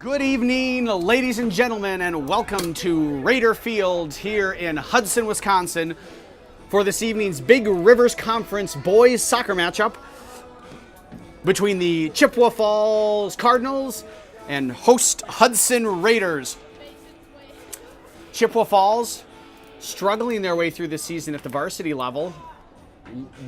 Good evening, ladies and gentlemen, and welcome to Raider Field here in Hudson, Wisconsin for this evening's Big Rivers Conference boys soccer matchup between the Chippewa Falls Cardinals and host Hudson Raiders. Chippewa Falls struggling their way through the season at the varsity level,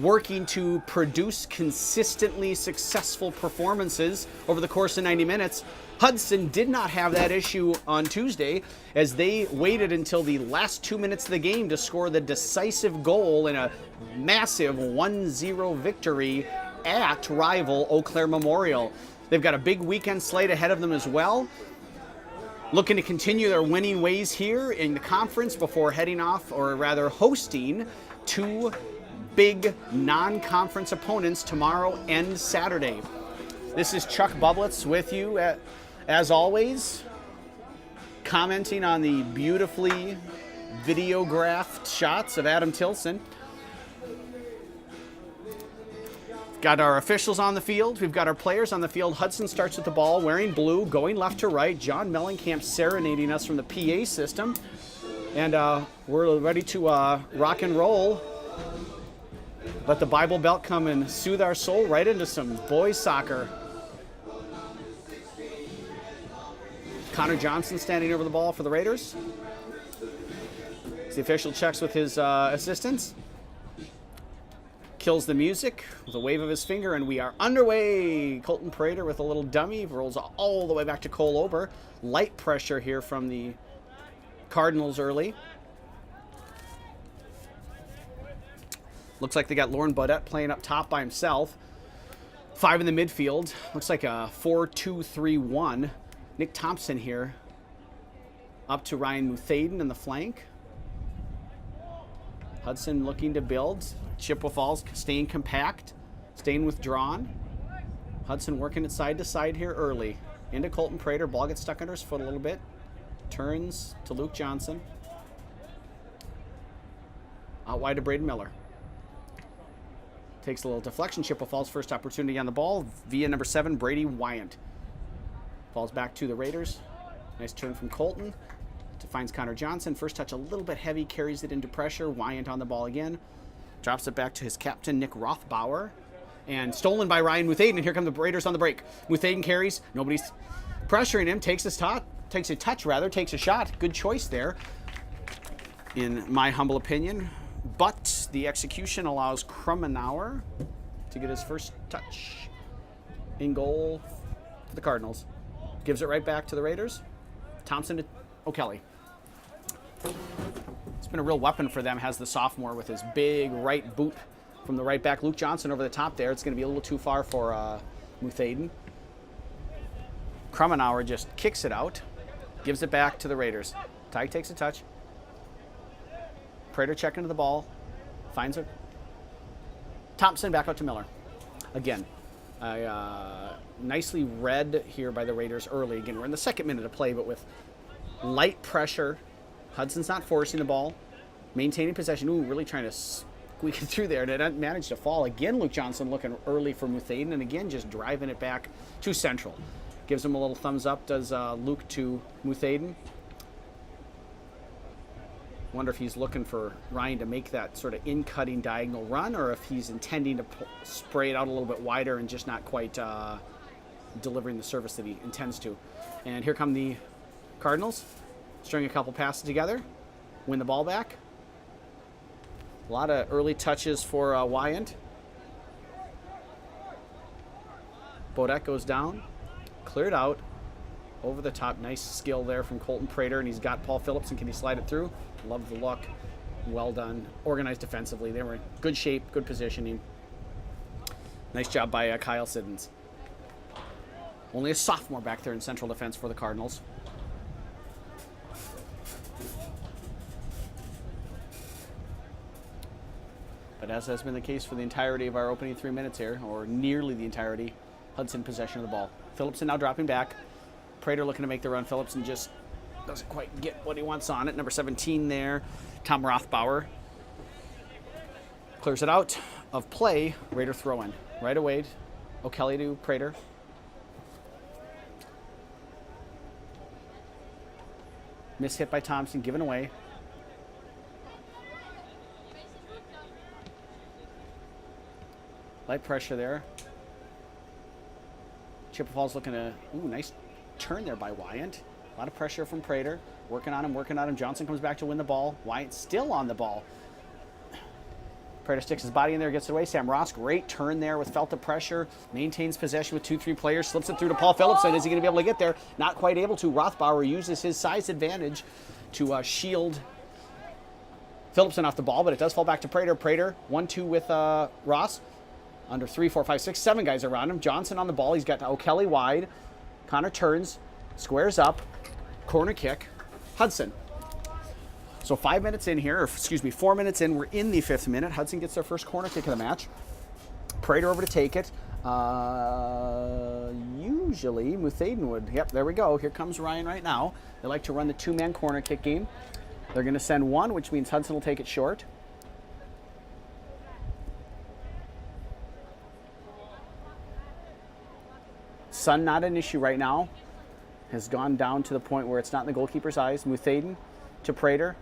working to produce consistently successful performances over the course of 90 minutes. Hudson did not have that issue on Tuesday as they waited until the last 2 minutes of the game to score the decisive goal in a massive 1-0 victory at rival Eau Claire Memorial. They've got a big weekend slate ahead of them as well, looking to continue their winning ways here in the conference before heading off, or rather hosting, two big non-conference opponents tomorrow and Saturday. This is Chuck Bublitz with you, as always, commenting on the beautifully videographed shots of Adam Tilson. Got our officials on the field. We've got our players on the field. Hudson starts with the ball, wearing blue, going left to right. John Mellencamp serenading us from the PA system. And we're ready to rock and roll. Let the Bible Belt come and soothe our soul right into some boys soccer. Connor Johnson standing over the ball for the Raiders. As the official checks with his assistants. Kills the music with a wave of his finger, and we are underway. Colton Prater with a little dummy, rolls all the way back to Cole Ober. Light pressure here from the Cardinals early. Looks like they got Lauren Baudette playing up top by himself. 5 in the midfield. Looks like a 4-2-3-1. Nick Thompson here. Up to Ryan Muthaden in the flank. Hudson looking to build. Chippewa Falls staying compact, staying withdrawn. Hudson working it side to side here early. Into Colton Prater. Ball gets stuck under his foot a little bit. Turns to Luke Johnson. Out wide to Braden Miller. Takes a little deflection. Chippewa Falls' first opportunity on the ball via number 7, Brady Wyant. Falls back to the Raiders. Nice turn from Colton. Finds Connor Johnson. First touch a little bit heavy, carries it into pressure. Wyant on the ball again. Drops it back to his captain, Nick Rothbauer. And stolen by Ryan Muthaden. And here come the Raiders on the break. Muthaden carries. Nobody's pressuring him. Takes a shot. Good choice there, in my humble opinion. But the execution allows Krummenauer to get his first touch in goal for the Cardinals. Gives it right back to the Raiders. Thompson to O'Kelly. It's been a real weapon for them, has the sophomore with his big right boot from the right back. Luke Johnson over the top there. It's going to be a little too far for Muthaden. Krummenauer just kicks it out. Gives it back to the Raiders. Ty takes a touch. Prater checking to the ball. Finds it. Thompson back out to Miller. Again, nicely read here by the Raiders early. Again, we're in the second minute of play, but with light pressure. Hudson's not forcing the ball. Maintaining possession. Ooh, really trying to squeak it through there. Didn't manage to fall. Again, Luke Johnson looking early for Muthaden, and again, just driving it back to Central. Gives him a little thumbs up, does Luke to Muthaden. Wonder if he's looking for Ryan to make that sort of in-cutting diagonal run, or if he's intending to spray it out a little bit wider and just not quite delivering the service that he intends to. And here come the Cardinals, string a couple passes together, win the ball back. A lot of early touches for Wyant. Baudette goes down, cleared out, over the top. Nice skill there from Colton Prater, and he's got Paul Phillips, and can he slide it through? Love the look. Well done. Organized defensively. They were in good shape, good positioning. Nice job by Kyle Siddons. Only a sophomore back there in central defense for the Cardinals. But as has been the case for the entirety of our opening 3 minutes here, or nearly the entirety, Hudson possession of the ball. Phillipson now dropping back. Prater looking to make the run. Phillipson just doesn't quite get what he wants on it. Number 17 there, Tom Rothbauer. Clears it out of play. Raider throw-in. Right away, O'Kelly to Prater. Miss hit by Thompson, given away. Light pressure there. Chippewa Falls looking to, ooh, nice turn there by Wyant. A lot of pressure from Prater. Working on him. Johnson comes back to win the ball. Wyant still on the ball. Prater sticks his body in there, gets it away. Sam Ross, great turn there with felt the pressure. Maintains possession with 2-3 players. Slips it through to Paul Phillipson. Is he going to be able to get there? Not quite able to. Rothbauer uses his size advantage to shield Phillipson off the ball, but it does fall back to Prater. Prater, 1-2 with Ross. Under 3, 4, 5, 6, 7 guys around him. Johnson on the ball. He's got O'Kelly wide. Connor turns, squares up, corner kick. Hudson. So 5 minutes in here, or excuse me, 4 minutes in, we're in the 5th minute. Hudson gets their first corner kick of the match. Prater over to take it. Usually Muthaden would. Yep, there we go. Here comes Ryan right now. They like to run the 2-man corner kick game. They're going to send one, which means Hudson will take it short. Sun not an issue right now. Has gone down to the point where it's not in the goalkeeper's eyes. Muthaden to Prater.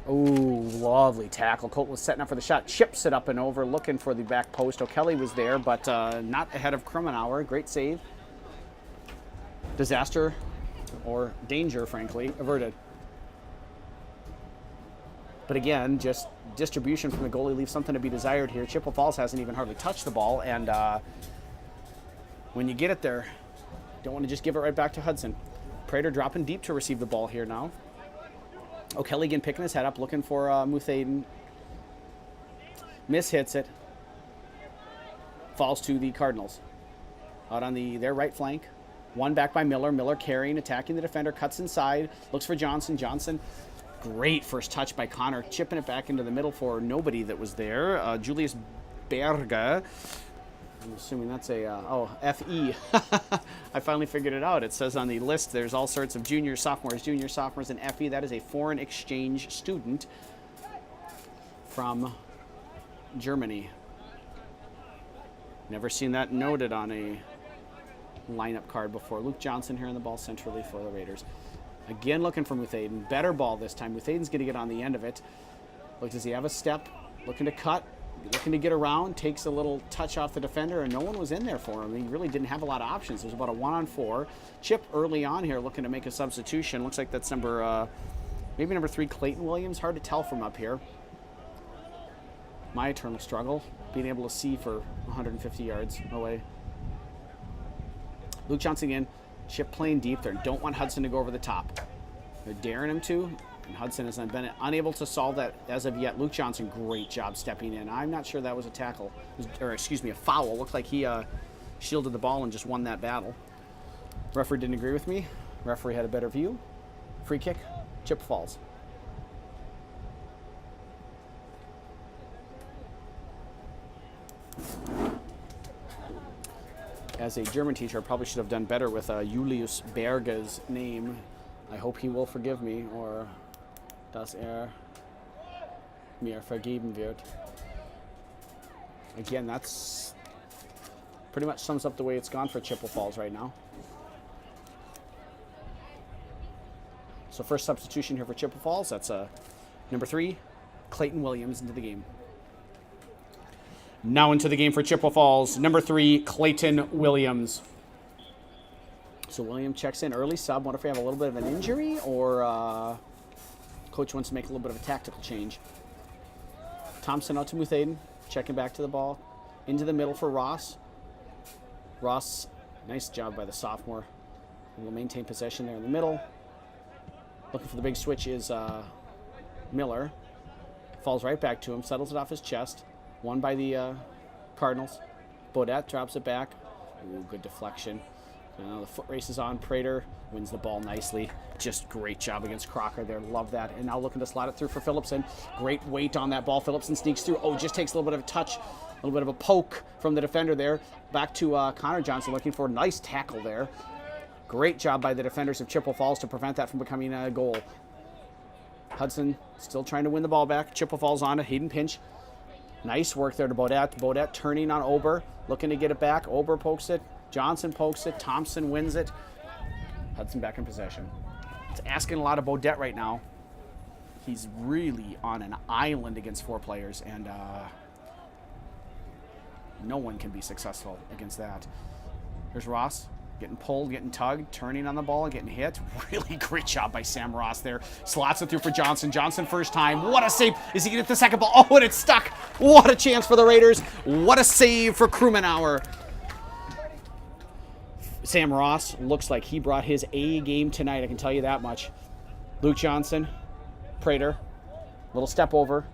Ooh, lovely tackle. Colt was setting up for the shot. Chips it up and over, looking for the back post. O'Kelly was there, but not ahead of Krummenauer. Great save. Disaster, or danger, frankly, averted. But again, just distribution from the goalie leaves something to be desired here. Chippewa Falls hasn't even hardly touched the ball, and when you get it there, don't want to just give it right back to Hudson. Prater dropping deep to receive the ball here now. O'Kelly again picking his head up, looking for Muthaden. Miss hits it. Falls to the Cardinals. Out on their right flank. One back by Miller. Miller carrying, attacking the defender. Cuts inside. Looks for Johnson. Johnson, great first touch by Connor. Chipping it back into the middle for nobody that was there. Julius Berge. I'm assuming that's a, F-E. I finally figured it out. It says on the list there's all sorts of juniors, sophomores, and F-E. That is a foreign exchange student from Germany. Never seen that noted on a lineup card before. Luke Johnson here in the ball centrally for the Raiders. Again looking for Muthaden. Better ball this time. Muthaden's going to get on the end of it. Look, does he have a step? Looking to cut. Looking to get around, takes a little touch off the defender, and no one was in there for him. He really didn't have a lot of options. It was about a 1-on-4. Chip early on here looking to make a substitution. Looks like that's maybe number 3, Clayton Williams. Hard to tell from up here. My eternal struggle, being able to see for 150 yards away. Luke Johnson again. Chip playing deep there. Don't want Hudson to go over the top. They're daring him to. And Hudson has been unable to solve that as of yet. Luke Johnson, great job stepping in. I'm not sure that was a tackle, or excuse me, a foul. Looked like he shielded the ball and just won that battle. Referee didn't agree with me. Referee had a better view. Free kick, Chippewa Falls. As a German teacher, I probably should have done better with Julius Berge's name. I hope he will forgive me, or dass mir vergeben wird. Again, that's pretty much sums up the way it's gone for Chippewa Falls right now. So first substitution here for Chippewa Falls. That's number 3, Clayton Williams into the game. Now into the game for Chippewa Falls, number 3, Clayton Williams. So William checks in, early sub. What if we have a little bit of an injury, or coach wants to make a little bit of a tactical change. Thompson out to Muthaden, checking back to the ball. Into the middle for Ross. Ross, nice job by the sophomore. Will maintain possession there in the middle. Looking for the big switch is Miller. Falls right back to him, settles it off his chest. Won by the Cardinals. Bodette drops it back. Ooh, good deflection. Now the foot race is on. Prater wins the ball nicely. Just great job against Crocker there. Love that. And now looking to slide it through for Phillipson. Great weight on that ball. Phillipson sneaks through. Oh, just takes a little bit of a touch. A little bit of a poke from the defender there. Back to Connor Johnson looking for a nice tackle there. Great job by the defenders of Chippewa Falls to prevent that from becoming a goal. Hudson still trying to win the ball back. Chippewa Falls on it. Hayden pinch. Nice work there to Bodette. Bodette turning on Ober. Looking to get it back. Ober pokes it. Johnson pokes it. Thompson wins it. Hudson back in possession. It's asking a lot of Beaudet right now. He's really on an island against 4 players, and no one can be successful against that. Here's Ross. Getting pulled, getting tugged, turning on the ball, getting hit. Really great job by Sam Ross there. Slots it through for Johnson. Johnson first time. What a save. Is he going to get the second ball? Oh, and it's stuck. What a chance for the Raiders. What a save for Krumenauer. Sam Ross looks like he brought his A game tonight. I can tell you that much. Luke Johnson, Prater, little step over.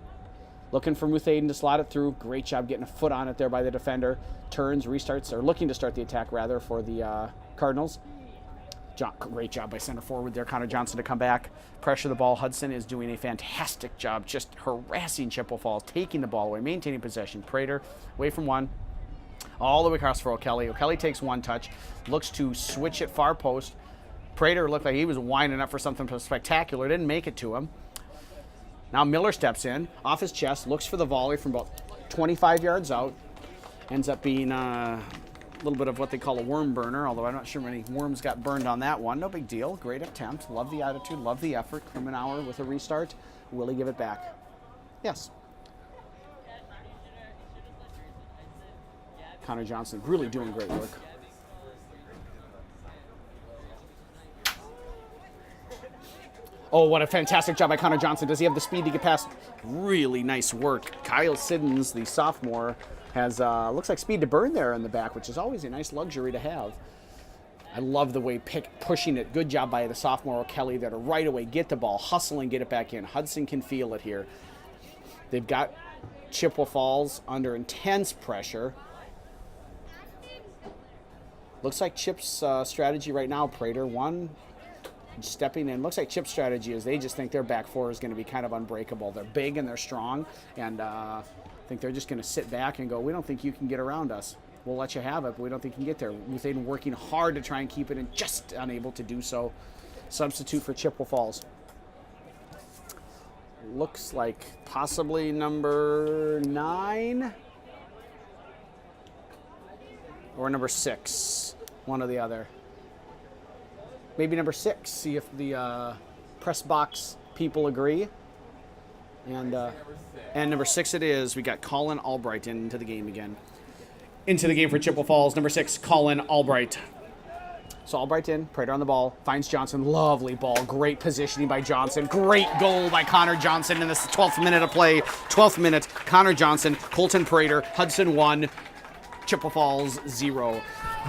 Looking for Muthaden to slot it through. Great job getting a foot on it there by the defender. Turns, restarts, or looking to start the attack rather for the Cardinals. Great job by center forward there, Connor Johnson to come back. Pressure the ball. Hudson is doing a fantastic job just harassing Chippewa Falls, taking the ball away, maintaining possession. Prater away from one. All the way across for O'Kelly. O'Kelly takes one touch. Looks to switch it far post. Prater looked like he was winding up for something spectacular. Didn't make it to him. Now Miller steps in, off his chest, looks for the volley from about 25 yards out. Ends up being a little bit of what they call a worm burner, although I'm not sure many worms got burned on that one. No big deal. Great attempt. Love the attitude. Love the effort. Krumenauer with a restart. Will he give it back? Yes. Connor Johnson really doing great work. Oh, what a fantastic job by Connor Johnson. Does he have the speed to get past? Really nice work. Kyle Siddons, the sophomore, has, looks like speed to burn there in the back, which is always a nice luxury to have. I love the way pushing it. Good job by the sophomore O'Kelly there to right away get the ball, hustle and get it back in. Hudson can feel it here. They've got Chippewa Falls under intense pressure. Looks like Chip's strategy right now, Prater, one, stepping in. Looks like Chip's strategy is they just think their back four is going to be kind of unbreakable. They're big and they're strong, and I think they're just going to sit back and go, we don't think you can get around us. We'll let you have it, but we don't think you can get there. Muthaden working hard to try and keep it and just unable to do so. Substitute for Chippewa Falls. Looks like possibly number 9 or number 6, one or the other. Maybe number 6, see if the press box people agree. And number 6 it is. We got Colin Albright into the game again. Into the game for Chippewa Falls, number 6, Colin Albright. So Albright in, Prater on the ball, finds Johnson, lovely ball, great positioning by Johnson, great goal by Connor Johnson in this 12th minute of play. 12th minute, Connor Johnson, Colton Prater, Hudson 1, Chippewa Falls 0.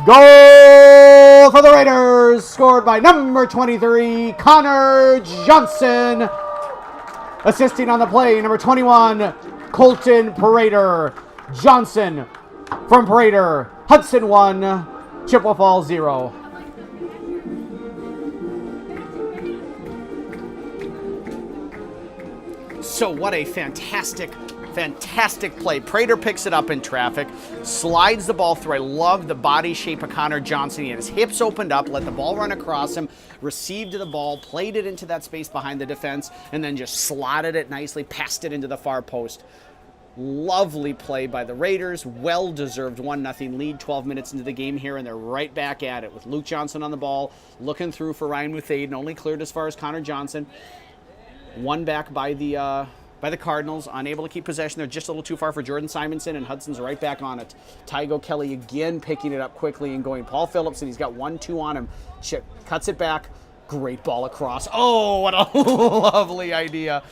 Goal for the Raiders, scored by number 23, Connor Johnson. Assisting on the play, number 21, Colton Prater. Johnson from Prater, Hudson 1, Chippewa Falls 0. So what a fantastic play. Prater picks it up in traffic, slides the ball through. I love the body shape of Connor Johnson. He had his hips opened up, let the ball run across him, received the ball, played it into that space behind the defense, and then just slotted it nicely, passed it into the far post. Lovely play by the Raiders. Well-deserved 1-0 lead 12 minutes into the game here, and they're right back at it with Luke Johnson on the ball, looking through for Ryan Muthaden, only cleared as far as Connor Johnson. One back by the Cardinals, unable to keep possession. They're just a little too far for Jordan Simonson, and Hudson's right back on it. Tygo Kelly again picking it up quickly and going. Paul Phillipson, he's got 1-2 on him. Chip cuts it back. Great ball across. Oh, what a lovely idea.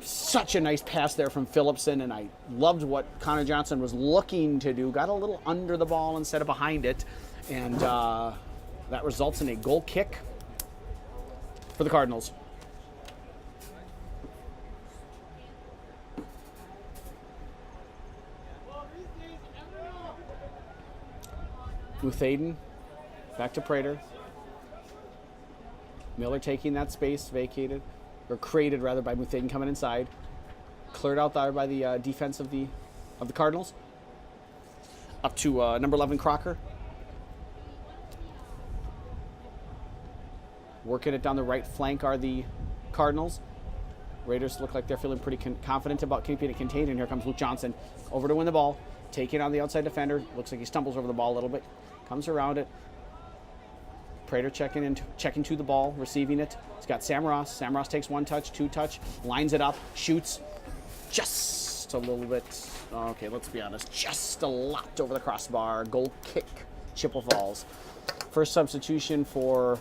Such a nice pass there from Phillipson, and I loved what Connor Johnson was looking to do. Got a little under the ball instead of behind it, and that results in a goal kick for the Cardinals. Muthaden, back to Prater. Miller taking that space, vacated, or created rather by Muthaden coming inside. Cleared out there by the defense of the Cardinals. Up to number 11, Crocker. Working it down the right flank are the Cardinals. Raiders look like they're feeling pretty confident about keeping it contained, and here comes Luke Johnson over to win the ball. Taking on the outside defender. Looks like he stumbles over the ball a little bit. Comes around it. Prater checking to the ball, receiving it. He's got Sam Ross. Sam Ross takes 1 touch, 2 touch, lines it up, shoots just a little bit. Okay, let's be honest. Just a lot over the crossbar. Goal kick, Chippewa Falls. First substitution for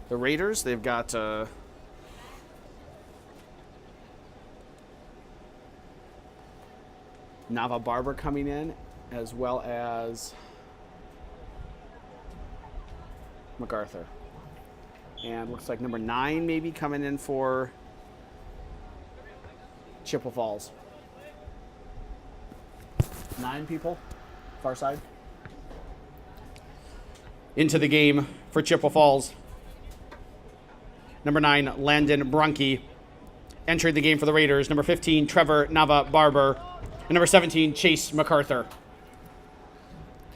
the Raiders. They've got Nava Barber coming in, as well as MacArthur. And looks like number 9 maybe coming in for Chippewa Falls. 9 people, far side. Into the game for Chippewa Falls. Number 9, Landon Brunke. Entering the game for the Raiders. Number 15, Trevor Nava Barber. And number 17, Chase MacArthur.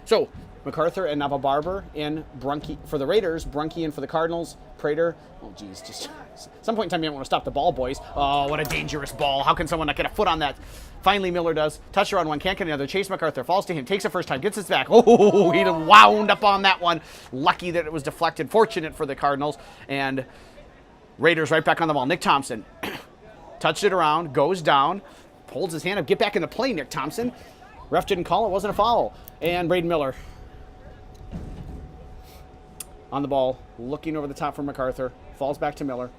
So, MacArthur and Nava Barber in, Brunke for the Raiders, Brunke in for the Cardinals, Prater. Oh, geez, just at some point in time, you don't want to stop the ball, boys. Oh, what a dangerous ball. How can someone not get a foot on that? Finally, Miller does. Toucher on one, can't get another. Chase MacArthur falls to him, takes it first time, gets it back. Oh, he wound up on that one. Lucky that it was deflected. Fortunate for the Cardinals. And Raiders right back on the ball. Nick Thompson touched it around, goes down, holds his hand up. Get back in the play, Nick Thompson. Ref didn't call it. Wasn't a foul. And Braden Miller on the ball, looking over the top for MacArthur. Falls back to Miller.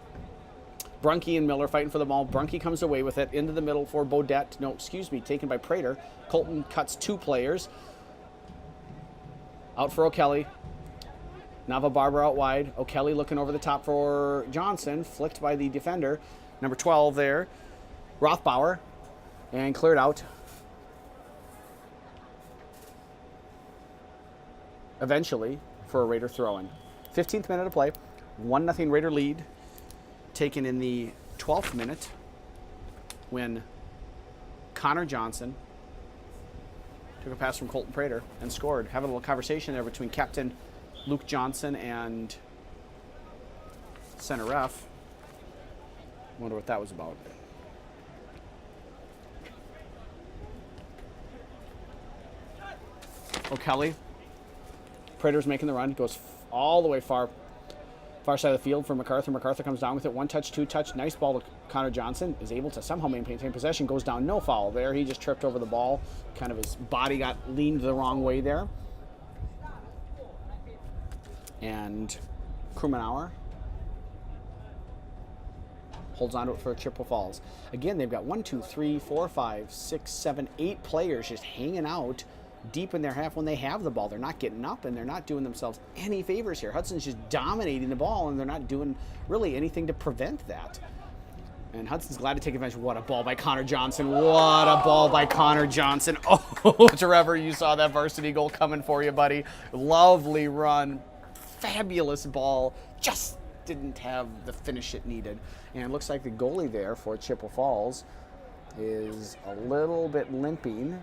Brunke and Miller fighting for the ball. Brunke comes away with it into the middle for Bodette. No, excuse me, taken by Prater. Colton cuts 2 players. Out for O'Kelly. Nava Barber out wide. O'Kelly looking over the top for Johnson. Flicked by the defender. Number 12 there. Rothbauer. And cleared out. Eventually for a Raider throw-in. 15th minute of play. 1-0 Raider lead. Taken in the 12th minute when Connor Johnson took a pass from Colton Prater and scored. Having a little conversation there between Captain Luke Johnson and center ref. Wonder what that was about. O'Kelly. Prater's making the run. Goes all the way far side of the field for MacArthur. MacArthur comes down with it. 1 touch, 2 touch. Nice ball to Connor Johnson. Is able to somehow maintain possession. Goes down. No foul there. He just tripped over the ball. Kind of his body got leaned the wrong way there. And Krumenauer holds on to it for Chippewa Falls. Again, they've got 1, 2, 3, 4, 5, 6, 7, 8 players just hanging out deep in their half when they have the ball. They're not getting up, and they're not doing themselves any favors here. Hudson's just dominating the ball, and they're not doing really anything to prevent that. And Hudson's glad to take advantage. What a ball by Connor Johnson. What a ball by Connor Johnson. Oh, Trevor, you saw that varsity goal coming for you, buddy. Lovely run. Fabulous ball. Just didn't have the finish it needed. And it looks like the goalie there for Chippewa Falls is a little bit limping.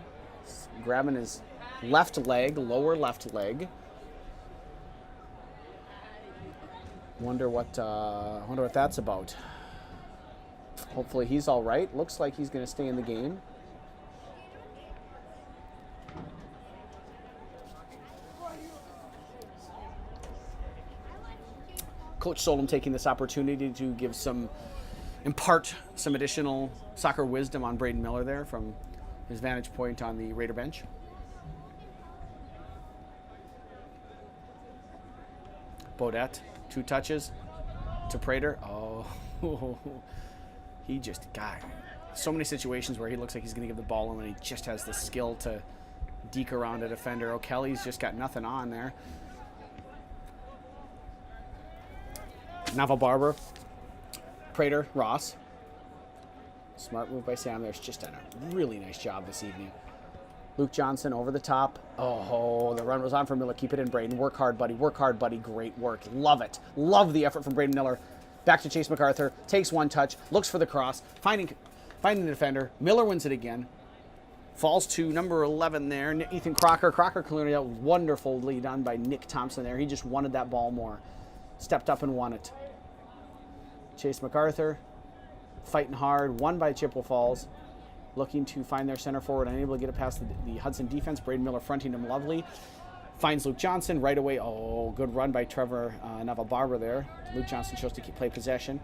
Grabbing his left leg, lower left leg. Wonder what that's about. Hopefully he's all right. Looks like he's going to stay in the game. Coach Solom taking this opportunity to impart some additional soccer wisdom on Braden Miller there from his vantage point on the Raider bench. Bodette, 2 touches to Prater. Oh, he just got so many situations where he looks like he's going to give the ball and he just has the skill to deke around a defender. O'Kelly's just got nothing on there. Nava Barber, Prater, Ross. Smart move by Sam. There's just done a really nice job this evening. Luke Johnson over the top. Oh, the run was on for Miller. Keep it in, Braden. Work hard, buddy. Work hard, buddy. Great work. Love it. Love the effort from Braden Miller. Back to Chase MacArthur. Takes 1 touch. Looks for the cross. Finding the defender. Miller wins it again. Falls to number 11 there. Ethan Crocker. Crocker clearing it out. Wonderfully done by Nick Thompson there. He just wanted that ball more. Stepped up and won it. Chase MacArthur. Fighting hard, won by Chippewa Falls, looking to find their center forward, unable to get it past the Hudson defense. Braden Miller fronting him lovely. Finds Luke Johnson right away. Oh, good run by Trevor Navabarber there. Luke Johnson chose to play possession.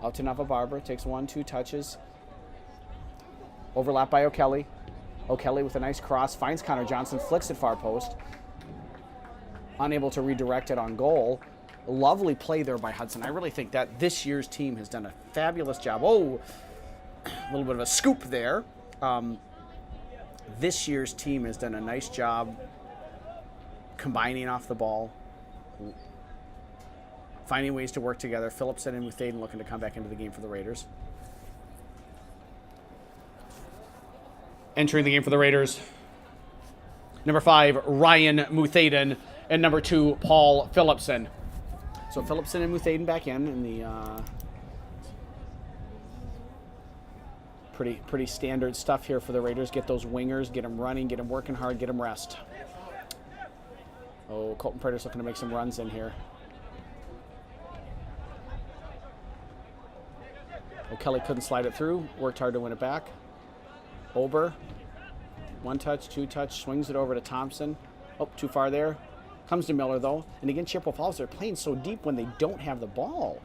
Out to Navabarber. Takes 1-2 touches. Overlap by O'Kelly. O'Kelly with a nice cross. Finds Connor Johnson. Flicks it far post. Unable to redirect it on goal. Lovely play there by Hudson. I really think that this year's team has done a fabulous job. Oh, a little bit of a scoop there. This year's team has done a nice job combining off the ball, finding ways to work together. Phillipson and Muthaden looking to come back into the game for the Raiders. Entering the game for the Raiders, number 5, Ryan Muthaden, and number 2, Paul Phillipson. So Phillipson and Muthaden back in the pretty standard stuff here for the Raiders. Get those wingers, get them running, get them working hard, get them rest. Oh, Colton Prater's looking to make some runs in here. O'Kelly couldn't slide it through. Worked hard to win it back. Ober, 1 touch, 2 touch, swings it over to Thompson. Oh, too far there. Comes to Miller, though. And again, Chippewa Falls, they're playing so deep when they don't have the ball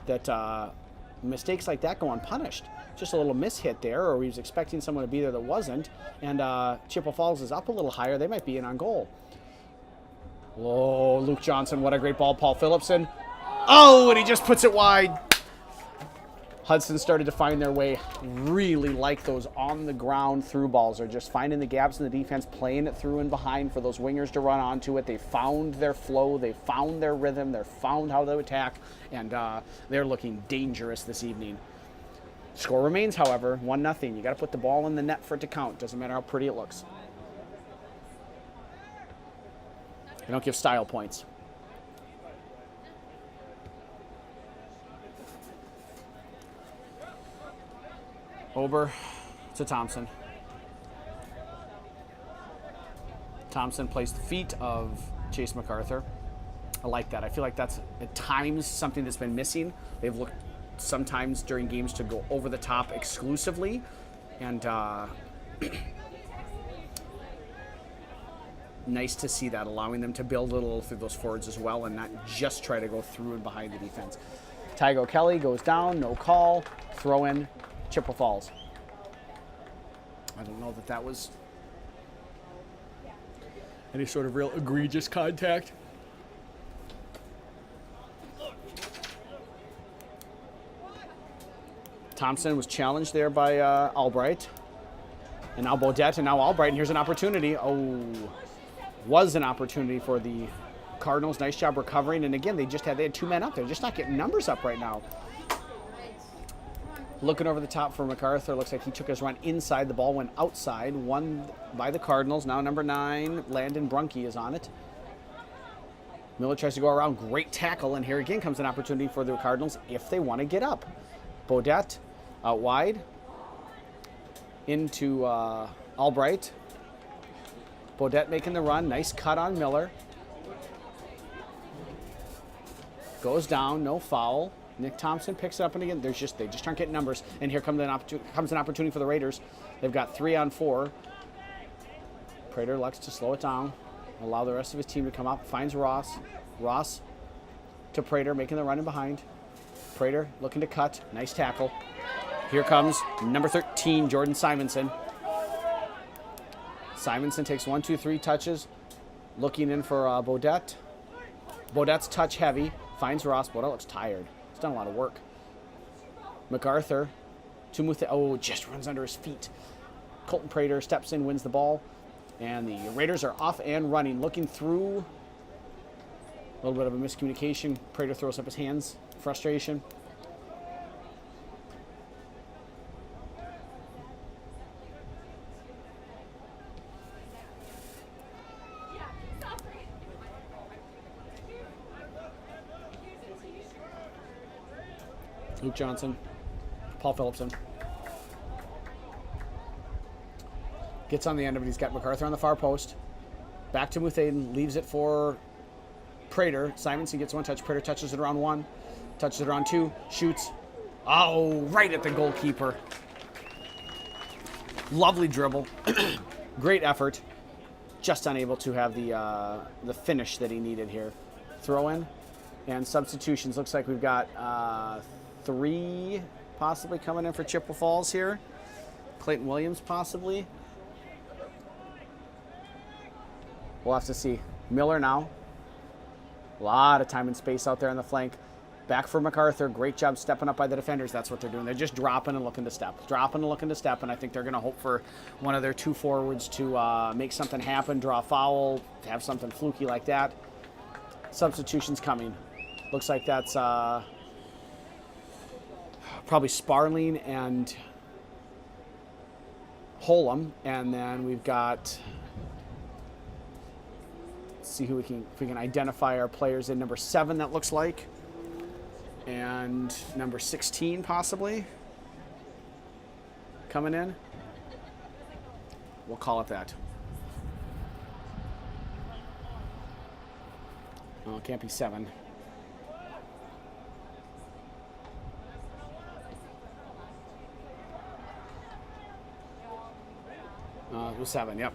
that mistakes like that go unpunished. Just a little mishit there, or he was expecting someone to be there that wasn't. And Chippewa Falls is up a little higher. They might be in on goal. Oh, Luke Johnson, what a great ball. Paul Phillipson. Oh, and he just puts it wide. Hudson started to find their way. Really like those on-the-ground through balls. They're just finding the gaps in the defense, playing it through and behind for those wingers to run onto it. They found their flow. They found their rhythm. They found how to attack. And they're looking dangerous this evening. Score remains, however, 1-0. You got to put the ball in the net for it to count. Doesn't matter how pretty it looks. They don't give style points. Ober to Thompson. Thompson plays the feet of Chase MacArthur. I like that. I feel like that's at times something that's been missing. They've looked sometimes during games to go over the top exclusively, and nice to see that, allowing them to build a little through those forwards as well and not just try to go through and behind the defense. Tygo Kelly goes down, no call, throw in, Chippewa Falls. I don't know that that was any sort of real egregious contact. Thompson was challenged there by Albright. And now Baudette, and now Albright, and here's an opportunity. Oh, was an opportunity for the Cardinals. Nice job recovering. And again, they had 2 men up there. Just not getting numbers up right now. Looking over the top for MacArthur. Looks like he took his run inside. The ball went outside. Won by the Cardinals. Now number 9, Landon Brunke is on it. Miller tries to go around. Great tackle. And here again comes an opportunity for the Cardinals if they want to get up. Baudette out wide. Into Albright. Baudette making the run. Nice cut on Miller. Goes down. No foul. Nick Thompson picks it up, and again, they just aren't getting numbers. And here comes an opportunity for the Raiders. They've got 3 on 4. Prater likes to slow it down, allow the rest of his team to come up. Finds Ross. Ross to Prater, making the run in behind. Prater looking to cut. Nice tackle. Here comes number 13, Jordan Simonson. Simonson takes 1, 2, 3 touches. Looking in for Baudette. Baudette's touch heavy. Finds Ross. Baudette looks tired. He's done a lot of work. MacArthur to Muthaden. Oh, just runs under his feet. Colton Prater steps in, wins the ball. And the Raiders are off and running. Looking through. A little bit of a miscommunication. Prater throws up his hands. Frustration. Luke Johnson, Paul Phillipson. Gets on the end of it. He's got MacArthur on the far post. Back to Muthaden. Leaves it for Prater. Simonson gets 1 touch. Prater touches it around 1. Touches it around 2. Shoots. Oh, right at the goalkeeper. Lovely dribble. Great effort. just unable to have the finish that he needed here. Throw in and substitutions. Looks like we've got 3 possibly coming in for Chippewa Falls here. Clayton Williams possibly. We'll have to see. Miller now. A lot of time and space out there on the flank. Back for MacArthur. Great job stepping up by the defenders. That's what they're doing. They're just dropping and looking to step. Dropping and looking to step, and I think they're going to hope for one of their 2 forwards to make something happen, draw a foul, have something fluky like that. Substitutions coming. Looks like that's probably Sparling and Holm, and then we've got, let's see who if we can identify our players in. Number 7, that looks like, and number 16 possibly coming in. We'll call it that. Oh, it can't be 7. It was 7, yep.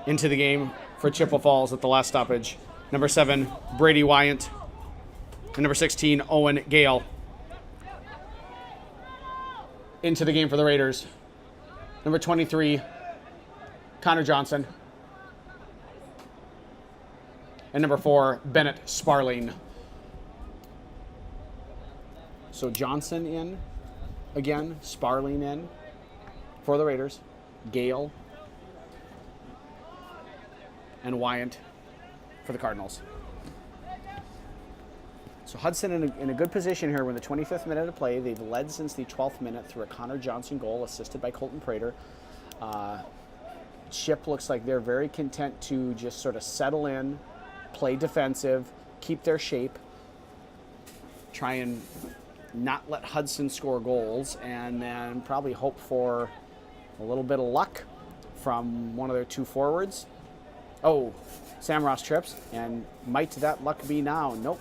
Into the game for Chippewa Falls at the last stoppage. Number 7, Brady Wyant. And number 16, Owen Gale. Into the game for the Raiders. Number 23, Connor Johnson. And number 4, Bennett Sparling. So Johnson in again, Sparling in for the Raiders. Gale and Wyant for the Cardinals. So Hudson in a good position here. We're in the 25th minute of play. They've led since the 12th minute through a Connor Johnson goal assisted by Colton Prater. Chip looks like they're very content to just sort of settle in, play defensive, keep their shape, try and not let Hudson score goals, and then probably hope for a little bit of luck from one of their 2 forwards. Oh, Sam Ross trips, and might that luck be now? Nope.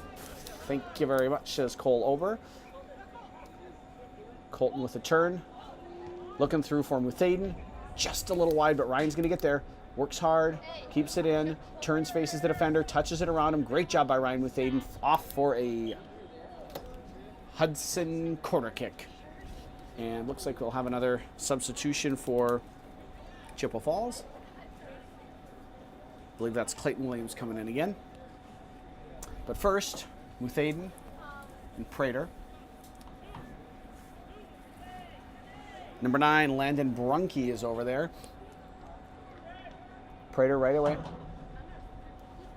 Thank you very much, says Cole Over. Colton with a turn. Looking through for Muthaden. Just a little wide, but Ryan's going to get there. Works hard, keeps it in, turns, faces the defender, touches it around him. Great job by Ryan Muthaden. Off for a Hudson corner kick. And looks like we'll have another substitution for Chippewa Falls. I believe that's Clayton Williams coming in again. But first, Muthaden and Prater. Number 9, Landon Brunke is over there. Prater right away.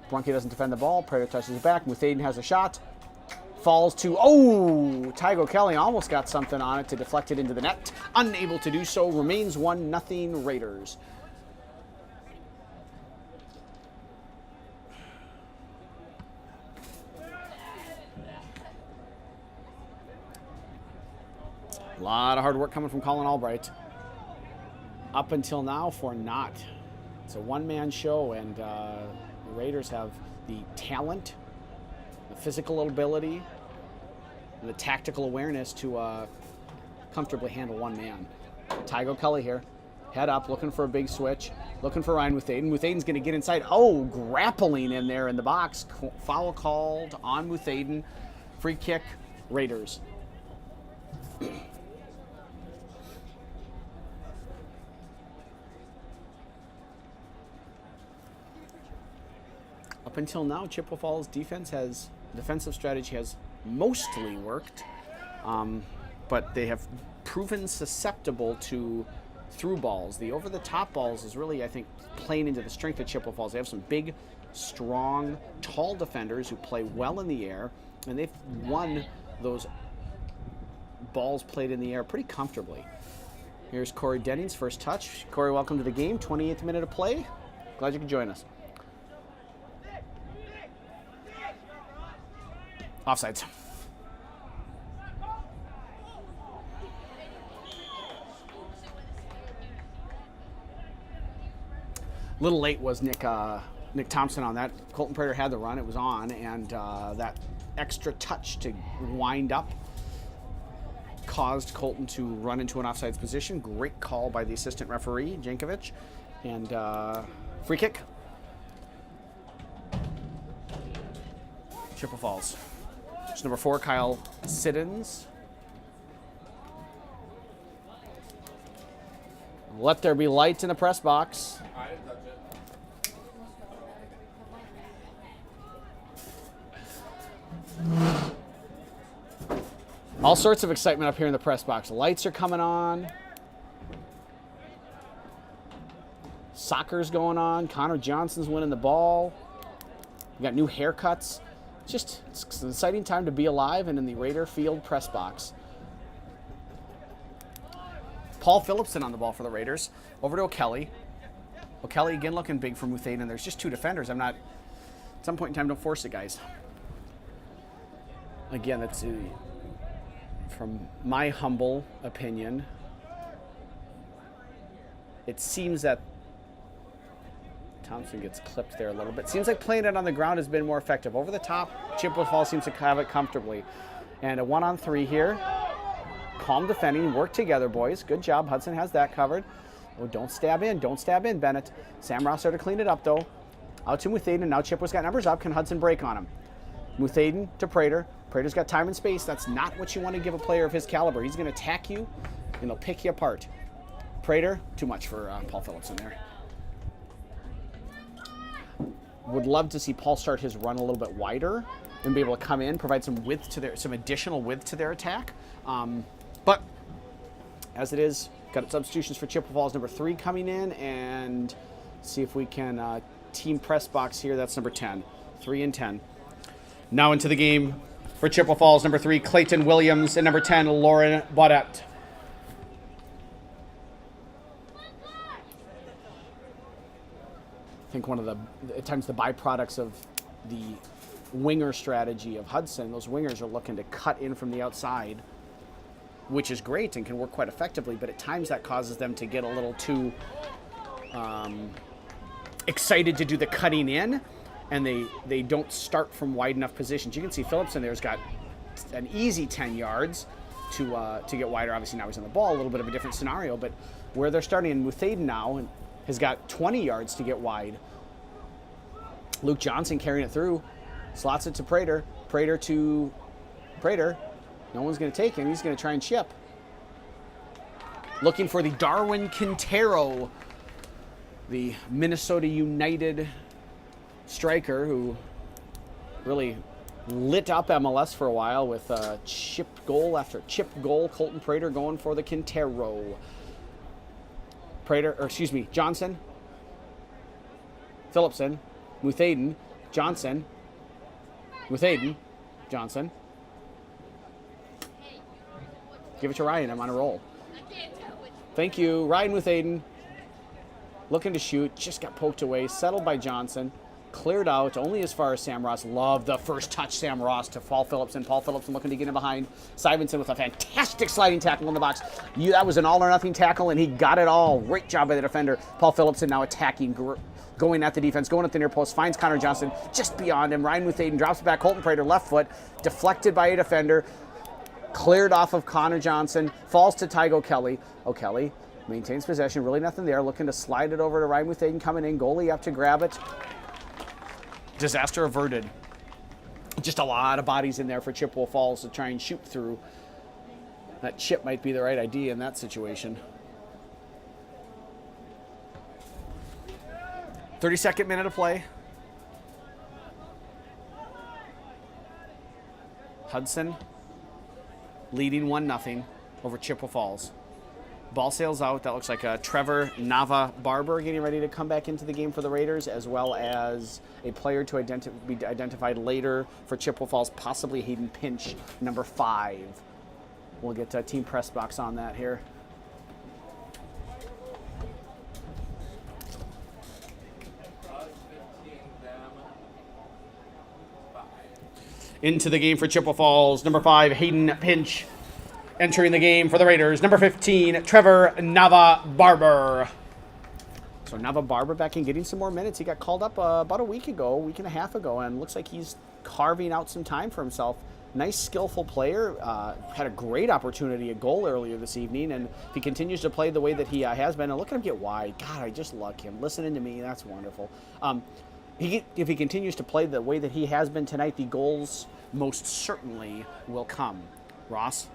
Brunke doesn't defend the ball. Prater touches it back. Muthaden has a shot. Falls to, Tygo Kelly almost got something on it to deflect it into the net. Unable to do so. Remains 1-0 Raiders. A lot of hard work coming from Colin Albright. Up until now for not. It's a one-man show, and the Raiders have the talent, the physical ability, and the tactical awareness to comfortably handle one man. Tygo Kelly here. Head up, looking for a big switch. Looking for Ryan Muthaden. Muthaden's going to get inside. Oh, grappling in there in the box. Foul called on Muthaden. Free kick, Raiders. Up until now, Chippewa Falls defensive strategy has mostly worked, but they have proven susceptible to through balls. The over-the-top balls is really, I think, playing into the strength of Chippewa Falls. They have some big, strong, tall defenders who play well in the air, and they've won those balls played in the air pretty comfortably. Here's Corey Denning's first touch. Corey, welcome to the game. 28th minute of play. Glad you could join us. Offsides. A little late was Nick Thompson on that. Colton Prater had the run. It was on, and that extra touch to wind up caused Colton to run into an offsides position. Great call by the assistant referee, Jankovic. And free kick. Chippewa Falls. It's number 4, Kyle Siddons. Let there be light in the press box. I didn't touch it. All sorts of excitement up here in the press box. Lights are coming on. Soccer's going on. Connor Johnson's winning the ball. We got new haircuts. It's an exciting time to be alive and in the Raider Field press box. Paul Phillipson on the ball for the Raiders. Over to O'Kelly. O'Kelly again looking big for Muthane, and there's just 2 defenders. At some point in time, don't force it, guys. Again, that's from my humble opinion. It seems that Thompson gets clipped there a little bit. Seems like playing it on the ground has been more effective. Over the top, Chippewa Falls seems to have it comfortably. And a 1-on-3 here. Calm defending. Work together, boys. Good job. Hudson has that covered. Oh, don't stab in. Don't stab in, Bennett. Sam Ross there to clean it up, though. Out to Muthaden. Now Chippewa's got numbers up. Can Hudson break on him? Muthaden to Prater. Prater's got time and space. That's not what you want to give a player of his caliber. He's going to attack you, and he'll pick you apart. Prater, too much for Paul Phillipson there. Would love to see Paul start his run a little bit wider and be able to come in, provide some additional width to their attack. But as it is, got substitutions for Chippewa Falls. Number 3 coming in, and see if we can team press box here. That's number 10. 3 and 10. Now into the game for Chippewa Falls. Number 3, Clayton Williams, and number 10, Lauren Baudette. I think one of at times the byproducts of the winger strategy of Hudson, those wingers are looking to cut in from the outside, which is great and can work quite effectively, but at times that causes them to get a little too excited to do the cutting in, and they don't start from wide enough positions. You can see Phillipson there's got an easy 10 yards to get wider. Obviously now he's on the ball, a little bit of a different scenario, but where they're starting in Muthaden now and has got 20 yards to get wide. Luke Johnson carrying it through. Slots it to Prater. Prater to Prater. No one's going to take him. He's going to try and chip. Looking for the Darwin Quintero, the Minnesota United striker who really lit up MLS for a while with chip goal after chip goal. Colton Prater going for the Quintero. Johnson, Phillipson, Muthaden, Johnson, Muthaden, Johnson. Give it to Ryan. I'm on a roll. Thank you. Ryan Muthaden. Looking to shoot. Just got poked away. Settled by Johnson. Cleared out only as far as Sam Ross. Love the first touch, Sam Ross to Paul Phillipson. Paul Phillipson looking to get in behind. Simonson with a fantastic sliding tackle in the box. That was an all-or-nothing tackle, and he got it all. Great job by the defender. Paul Phillipson now attacking, going at the defense, going at the near post, finds Connor Johnson just beyond him. Ryan Muthaden drops it back. Colton Prater, left foot, deflected by a defender. Cleared off of Connor Johnson. Falls to Tygo Kelly. O'Kelly maintains possession. Really nothing there. Looking to slide it over to Ryan Muthaden coming in. Goalie up to grab it. Disaster averted. Just a lot of bodies in there for Chippewa Falls to try and shoot through. That chip might be the right idea in that situation. 32nd minute of play. Hudson leading 1-0 over Chippewa Falls. Ball sails out. That looks like Trevor Nava-Barber getting ready to come back into the game for the Raiders, as well as a player to be identified later for Chippewa Falls, possibly Hayden Pinch, number 5. We'll get team press box on that here. Into the game for Chippewa Falls, number 5, Hayden Pinch. Entering the game for the Raiders, number 15, Trevor Nava-Barber. So Nava-Barber back in, getting some more minutes. He got called up about a week and a half ago, and looks like he's carving out some time for himself Nice, skillful player. Had a great opportunity at goal earlier this evening, and if he continues to play the way that he has been, and look at him get wide. God, I just love him. Listening to me, that's wonderful. If he continues to play the way that he has been tonight, the goals most certainly will come. Ross.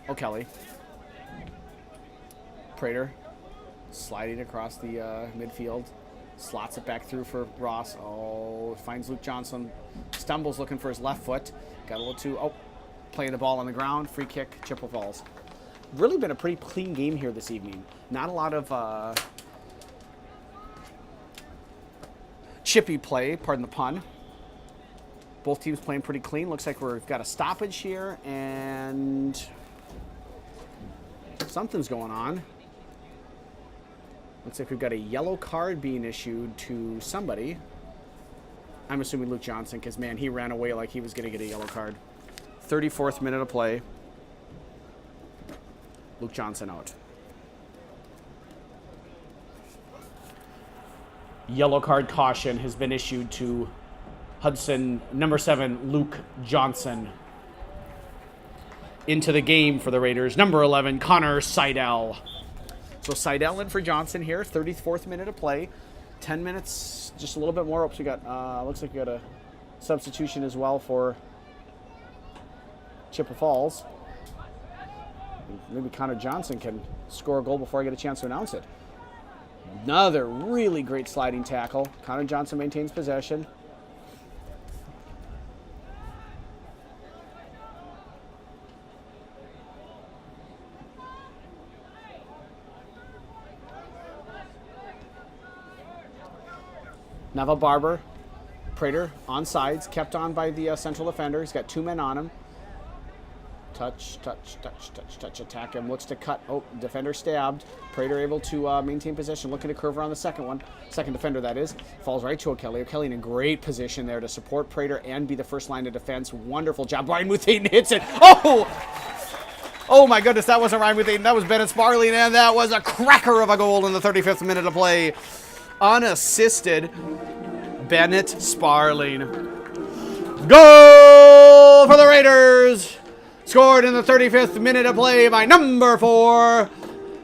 O'Kelly. Prater. Sliding across the midfield. Slots it back through for Ross. Oh, finds Luke Johnson. Stumbles looking for his left foot. Got a little too... Oh, playing the ball on the ground. Free kick, Chippewa Falls. Really been a pretty clean game here this evening. Not a lot of chippy play, pardon the pun. Both teams playing pretty clean. Looks like we've got a stoppage here, and something's going on. Looks like we've got a yellow card being issued to somebody. I'm assuming Luke Johnson, because, man, he ran away like he was going to get a yellow card. 34th minute of play. Luke Johnson out. Yellow card caution has been issued to Hudson, number 7, Luke Johnson. Into the game for the Raiders, number 11, Connor Seidel. So Seidel in for Johnson here, 34th minute of play. 10 minutes, just a little bit more. Oops, we got, looks like we got a substitution as well for Chippewa Falls. Maybe Connor Johnson can score a goal before I get a chance to announce it. Another really great sliding tackle. Connor Johnson maintains possession. Nava Barber, Prater on sides, kept on by the central defender. He's got 2 men on him. Touch, attack him. Looks to cut. Oh, defender stabbed. Prater able to maintain possession. Looking to curve around the second one. Second defender, that is. Falls right to O'Kelly. O'Kelly in a great position there to support Prater and be the first line of defense. Wonderful job. Ryan Muthaden hits it. Oh! Oh my goodness, that wasn't Ryan Muthaden. That was Bennett Sparling, and that was a cracker of a goal in the 35th minute of play. Unassisted. Bennett Sparling. Goal for the Raiders! Scored in the 35th minute of play by number 4,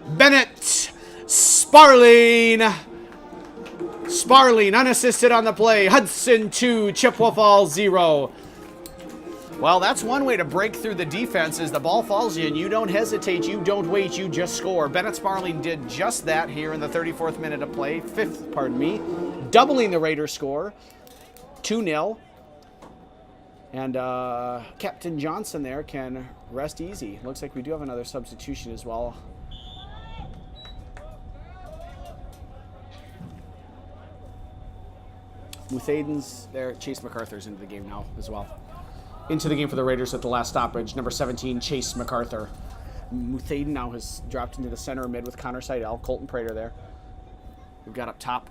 Bennett Sparling. Sparling unassisted on the play. Hudson 2, Chippewa Falls 0. Well, that's one way to break through the defense is the ball falls you and you don't hesitate, you don't wait, you just score. Bennett Sparling did just that here in the 34th minute of play. Doubling the Raiders score. 2-0. And Captain Johnson there can rest easy. Looks like we do have another substitution as well. Muthaden's there. Chase MacArthur's into the game now as well. Into the game for the Raiders at the last stoppage. Number 17, Chase MacArthur. Muthaden now has dropped into the center mid with Connor Seidel. Colton Prater there. We've got up top.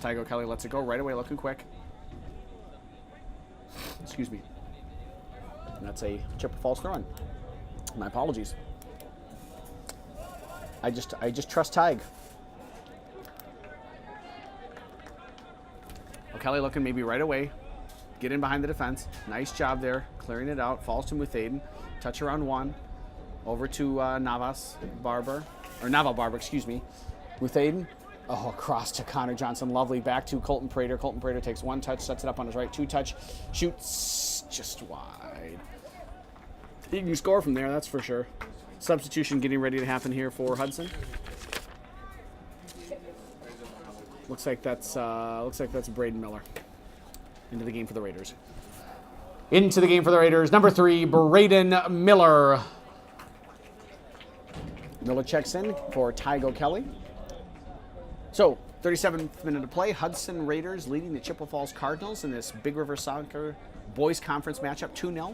Tygo Kelly lets it go right away, looking quick. Excuse me. And that's a Chippewa Falls throw-in. My apologies. I just trust Tig. O'Kelly looking maybe right away. Get in behind the defense. Nice job there. Clearing it out. Falls to Muthaden. Touch around 1. Over to Nava Barber, excuse me. Muthaden. Oh, across to Connor Johnson. Lovely. Back to Colton Prater. Colton Prater takes 1 touch, sets it up on his right. 2 touch. Shoots just wide. He can score from there, that's for sure. Substitution getting ready to happen here for Hudson. Looks like that's Braden Miller. Into the game for the Raiders. Into the game for the Raiders. Number 3, Braden Miller. Miller checks in for Tygo Kelly. So, 37th minute of play. Hudson Raiders leading the Chippewa Falls Cardinals in this Big River Soccer Boys Conference matchup, 2-0.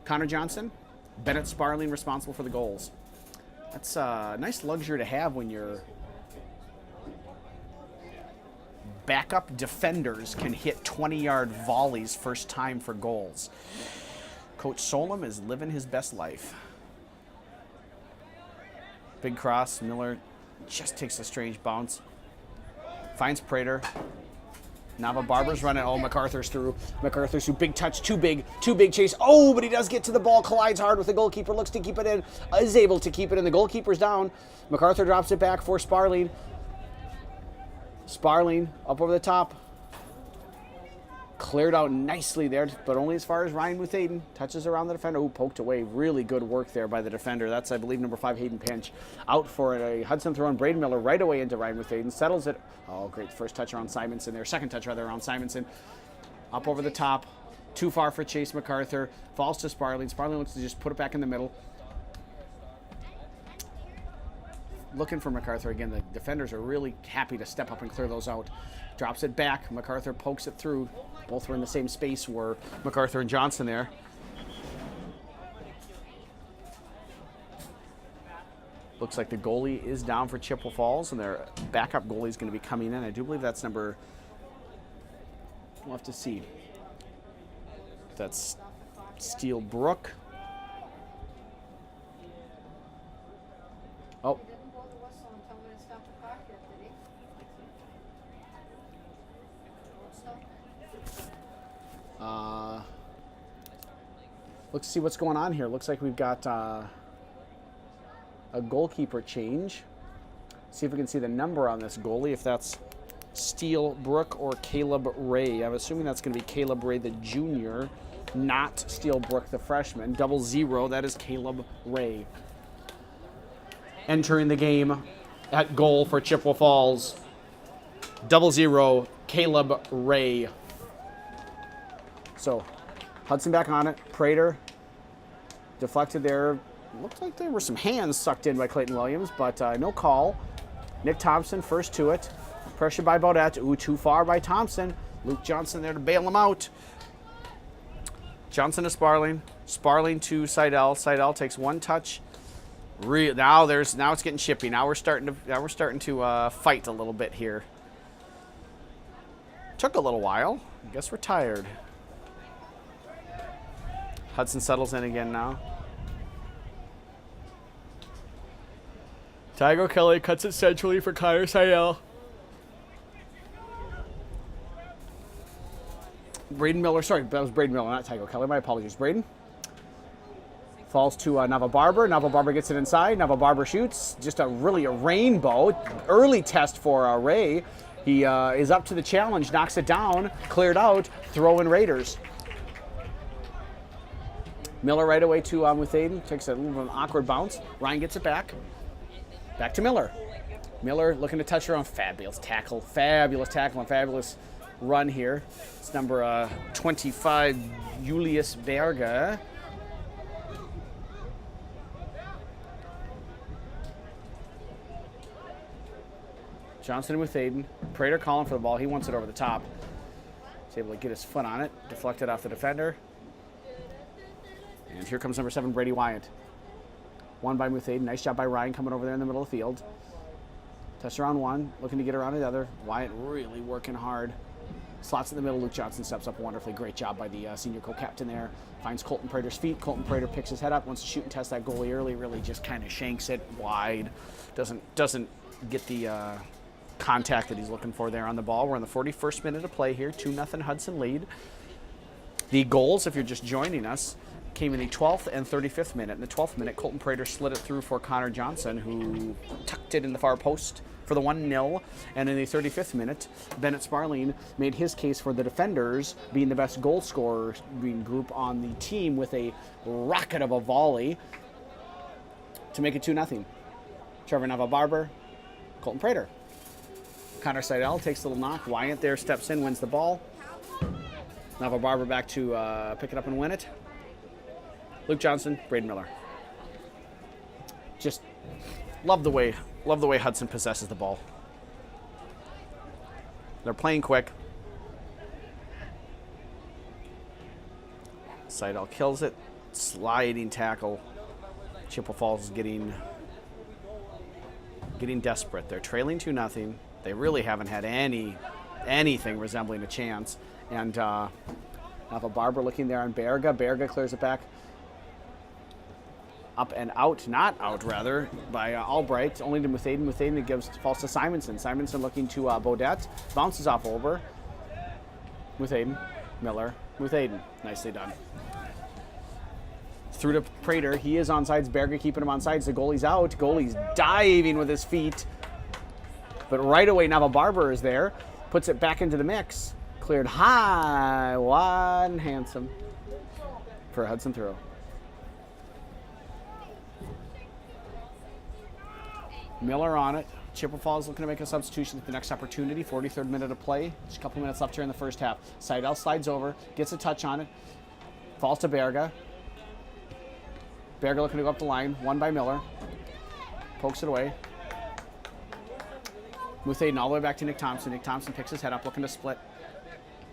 Connor Johnson, Bennett Sparling responsible for the goals. That's a nice luxury to have when your backup defenders can hit 20-yard volleys first time for goals. Coach Solom is living his best life. Big cross. Miller just takes a strange bounce. Finds Prater. Nava Barber's running. Oh, MacArthur's through. MacArthur's through. Big touch. Too big chase. Oh, but he does get to the ball. Collides hard with the goalkeeper. Looks to keep it in. Is able to keep it in. The goalkeeper's down. MacArthur drops it back for Sparling. Sparling up over the top. Cleared out nicely there, but only as far as Ryan Muthaden. Touches around the defender. Ooh, poked away. Really good work there by the defender. That's, I believe, number 5, Hayden Pinch. Out for a Hudson throw on Braden Miller right away into Ryan Muthaden. Settles it. Oh, great first touch around Simonson there. Second touch, rather, around Simonson. Up over the top. Too far for Chase MacArthur. Falls to Sparling. Sparling looks to just put it back in the middle. Looking for MacArthur again. The defenders are really happy to step up and clear those out. Drops it back. MacArthur pokes it through. Both were in the same space, were MacArthur and Johnson there. Looks like the goalie is down for Chippewa Falls, and their backup goalie is going to be coming in. I do believe that's number, we'll have to see. That's Steele Brook. Oh. Let's see what's going on here. Looks like we've got a goalkeeper change. See if we can see the number on this goalie, if that's Steele Brook or Caleb Ray. I'm assuming that's going to be Caleb Ray, the junior, not Steele Brook, the freshman. 00, that is Caleb Ray. Entering the game at goal for Chippewa Falls. 00, Caleb Ray. So, Hudson back on it. Prater deflected there. Looked like there were some hands sucked in by Clayton Williams, but no call. Nick Thompson first to it. Pressured by Baudette. Ooh, too far by Thompson. Luke Johnson there to bail him out. Johnson to Sparling. Sparling to Seidel. Seidel takes one touch. Now it's getting chippy. Now we're starting to fight a little bit here. Took a little while. I guess we're tired. Hudson settles in again now. Tygo Kelly cuts it centrally for Connor Seidel. Braden Miller, sorry, that was Braden Miller, not Tygo Kelly. My apologies. Braden falls to Nava Barber. Nava Barber gets it inside. Nava Barber shoots. Just a rainbow. Early test for Ray. He is up to the challenge, knocks it down, cleared out, throw in Raiders. Miller right away to Muthaden. Takes a little bit of an awkward bounce. Ryan gets it back. Back to Miller. Miller looking to touch her on. Fabulous tackle. Fabulous tackle and fabulous run here. It's number 25, Julius Berger. Johnson with Muthaden. Prater calling for the ball. He wants it over the top. He's able to get his foot on it. Deflected off the defender. And here comes number 7, Brady Wyatt. One by Muthaden. Nice job by Ryan coming over there in the middle of the field. Touch around one. Looking to get around the other. Wyatt really working hard. Slots in the middle. Luke Johnson steps up wonderfully. Great job by the senior co-captain there. Finds Colton Prater's feet. Colton Prater picks his head up. Wants to shoot and test that goalie early. Really just kind of shanks it wide. Doesn't get the contact that he's looking for there on the ball. We're in the 41st minute of play here. 2-0 Hudson lead. The goals, if you're just joining us, came in the 12th and 35th minute. In the 12th minute, Colton Prater slid it through for Connor Johnson, who tucked it in the far post for the 1-0. And in the 35th minute, Bennett Sparling made his case for the defenders being the best goal scorer group on the team with a rocket of a volley to make it 2-0. Trevor Nava-Barber, Colton Prater. Connor Seidel takes a little knock. Wyatt there steps in, wins the ball. Nava-Barber back to pick it up and win it. Luke Johnson, Braden Miller. Just love the way Hudson possesses the ball. They're playing quick. Seidel kills it. Sliding tackle. Chippewa Falls is getting desperate. They're trailing 2-0. They really haven't had anything resembling a chance. And Nava-Barber looking there on Berga. Berga clears it back. Up and out, not out rather, by Albright, only to Muthaden. Muthaden falls to Simonson. Simonson looking to Baudette, bounces off over. Muthaden, Miller, Muthaden. Nicely done. Through to Prater. He is onside. Berger keeping him onside. The goalie's out. Goalie's diving with his feet. But right away, Barber is there. Puts it back into the mix. Cleared high, wide, and handsome for a Hudson throw. Miller on it. Chippewa Falls looking to make a substitution at the next opportunity. 43rd minute of play. Just a couple minutes left here in the first half. Seidel slides over, gets a touch on it. Falls to Berger. Berger looking to go up the line. Won by Miller. Pokes it away. Muthaden all the way back to Nick Thompson. Nick Thompson picks his head up, looking to split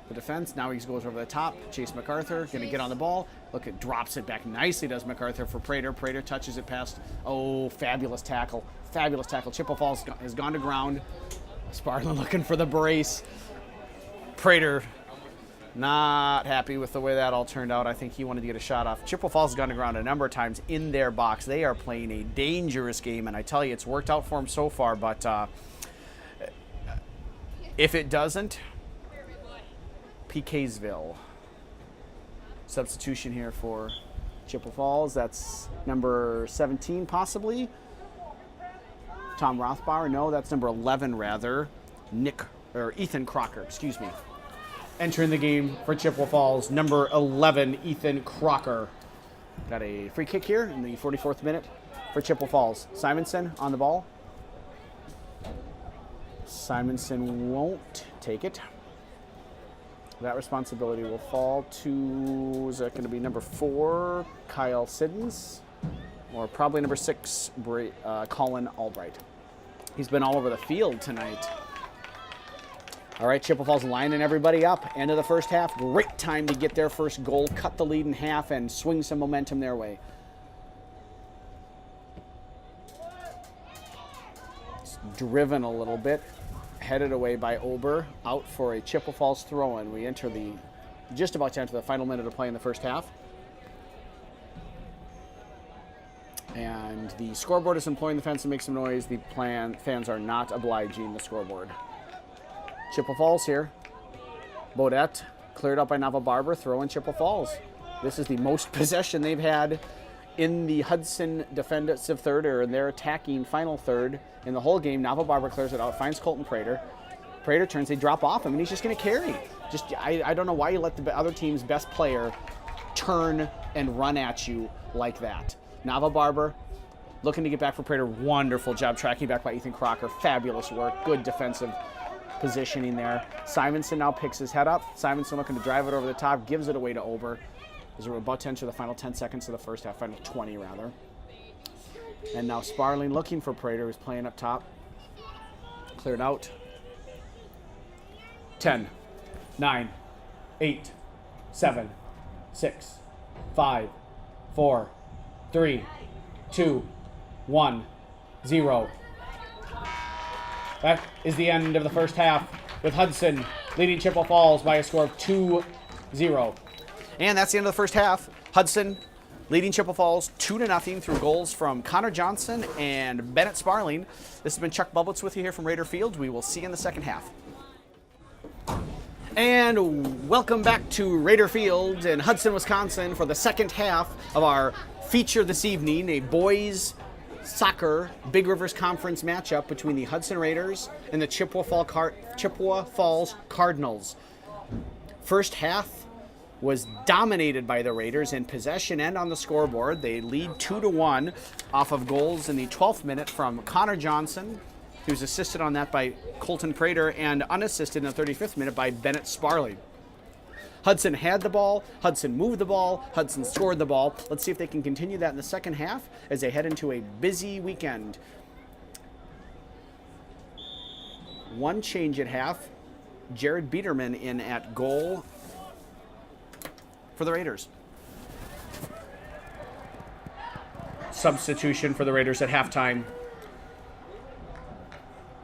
the defense. Now he goes over the top. Chase MacArthur going to get on the ball. Look, it drops it back nicely, does MacArthur for Prater. Prater touches it past. Oh, fabulous tackle. Fabulous tackle. Chippewa Falls has gone to ground. Sparlin looking for the brace. Prater not happy with the way that all turned out. I think he wanted to get a shot off. Chippewa Falls has gone to ground a number of times in their box. They are playing a dangerous game, and I tell you, it's worked out for them so far, but if it doesn't, PKsville. Substitution here for Chippewa Falls. That's number 17, possibly. Tom Rothbauer. No, that's number 11, rather. Ethan Crocker, excuse me. Entering the game for Chippewa Falls, number 11, Ethan Crocker. Got a free kick here in the 44th minute for Chippewa Falls. Simonson on the ball. Simonson won't take it. That responsibility will fall to, is that going to be number 4, Kyle Siddons, or probably number 6, Colin Albright. He's been all over the field tonight. All right, Chippewa Falls lining everybody up. End of the first half. Great time to get their first goal, cut the lead in half, and swing some momentum their way. It's driven a little bit. Headed away by Ober, out for a Chippewa Falls throw-in. We enter just about to enter the final minute of play in the first half. And the scoreboard is employing the fence to make some noise. The fans are not obliging the scoreboard. Chippewa Falls here. Bodette cleared up by Barber, throw-in Chippewa Falls. This is the most possession they've had in the Hudson defensive third, or in their attacking final third in the whole game. Barber clears it out, finds Colton Prater. Prater turns, they drop off him, and he's just going to carry. I don't know why you let the other team's best player turn and run at you like that. Barber looking to get back for Prater. Wonderful job tracking back by Ethan Crocker. Fabulous work. Good defensive positioning there. Simonson now picks his head up. Simonson looking to drive it over the top, gives it away to Ober. As we're about to enter the final 10 seconds of the first half, final 20 rather. And now Sparling looking for Prater, who's playing up top. Cleared out. 10, 9, 8, 7, 6, 5, 4, 3, 2, 1, 0. That is the end of the first half, with Hudson leading Chippewa Falls by a score of 2-0. And that's the end of the first half. Hudson leading Chippewa Falls 2-0 through goals from Connor Johnson and Bennett Sparling. This has been Chuck Bublitz with you here from Raider Field. We will see you in the second half. And welcome back to Raider Field in Hudson, Wisconsin for the second half of our feature this evening, a boys soccer Big Rivers Conference matchup between the Hudson Raiders and the Chippewa Falls Cardinals. First half was dominated by the Raiders in possession and on the scoreboard. They lead 2-1 off of goals in the 12th minute from Connor Johnson, He was assisted on that by Colton Prater and unassisted in the 35th minute by Bennett Sparling. Hudson had the ball, Hudson moved the ball, Hudson scored the ball. Let's see if they can continue that in the second half as they head into a busy weekend. One change at half. Jared Biederman in at goal for the Raiders. Substitution for the Raiders at halftime.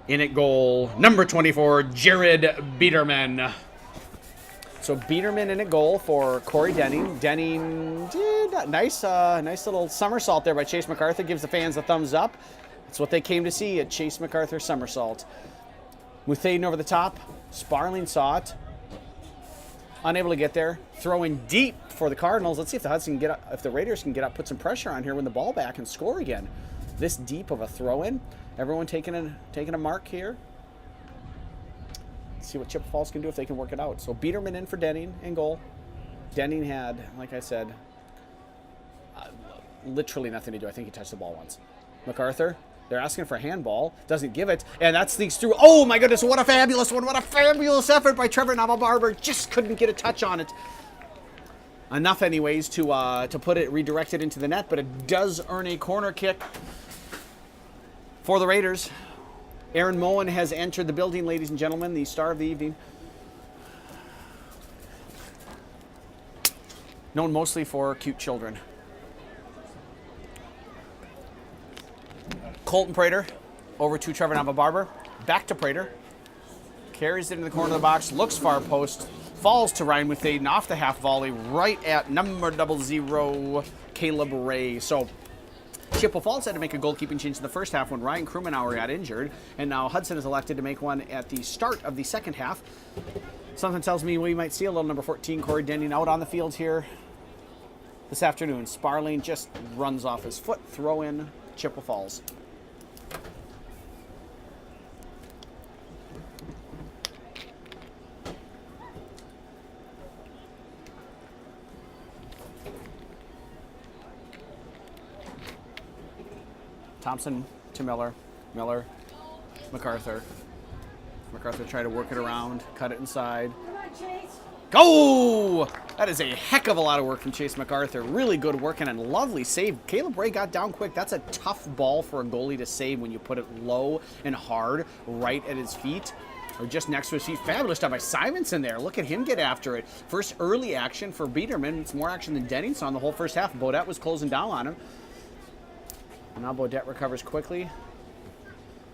In at goal, number 24, Jared Biederman. So Biederman in a goal for Corey Denning. Denning did a nice little somersault there by Chase MacArthur. Gives the fans a thumbs up. That's what they came to see at Chase MacArthur somersault. Muthaden over the top. Sparling saw it. unable to get there. Throw in deep for the Cardinals. Let's see if the Hudson can get up, if the Raiders can get up, put some pressure on here, win the ball back, and score again. This deep of a throw in. Everyone taking a mark here. Let's see what Chippewa Falls can do if they can work it out. So Biederman in for Denning in goal. Denning had, like I said, literally nothing to do. I think he touched the ball once. MacArthur, they're asking for a handball. Doesn't give it. And that sneaks through. Oh, my goodness. What a fabulous one. What a fabulous effort by Trevor Naval-Barber. Just couldn't get a touch on it. Enough, anyways, to put it redirected into the net. But it does earn a corner kick for the Raiders. Aaron Moen has entered the building, ladies and gentlemen. The star of the evening. Known mostly for cute children. Colton Prater over to Trevor Naval-Barber. Back to Prater. Carries it into the corner of the box. Looks far post. Falls to Ryan Muthaden off the half volley right at number 00, Caleb Ray. So Chippewa Falls had to make a goalkeeping change in the first half when Ryan Krumenauer got injured. And now Hudson is elected to make one at the start of the second half. Something tells me we might see a little number 14, Corey Denning, out on the field here this afternoon. Sparling just runs off his foot. Throw in Chippewa Falls. Thompson to Miller. Miller, MacArthur. MacArthur tried to work it around, cut it inside. Go! That is a heck of a lot of work from Chase MacArthur. Really good work and a lovely save. Caleb Ray got down quick. That's a tough ball for a goalie to save when you put it low and hard right at his feet or just next to his feet. Fabulous job by Simonson there. Look at him get after it. First early action for Biederman. It's more action than Denning saw in the whole first half. Bodette was closing down on him. Now Bodette recovers quickly.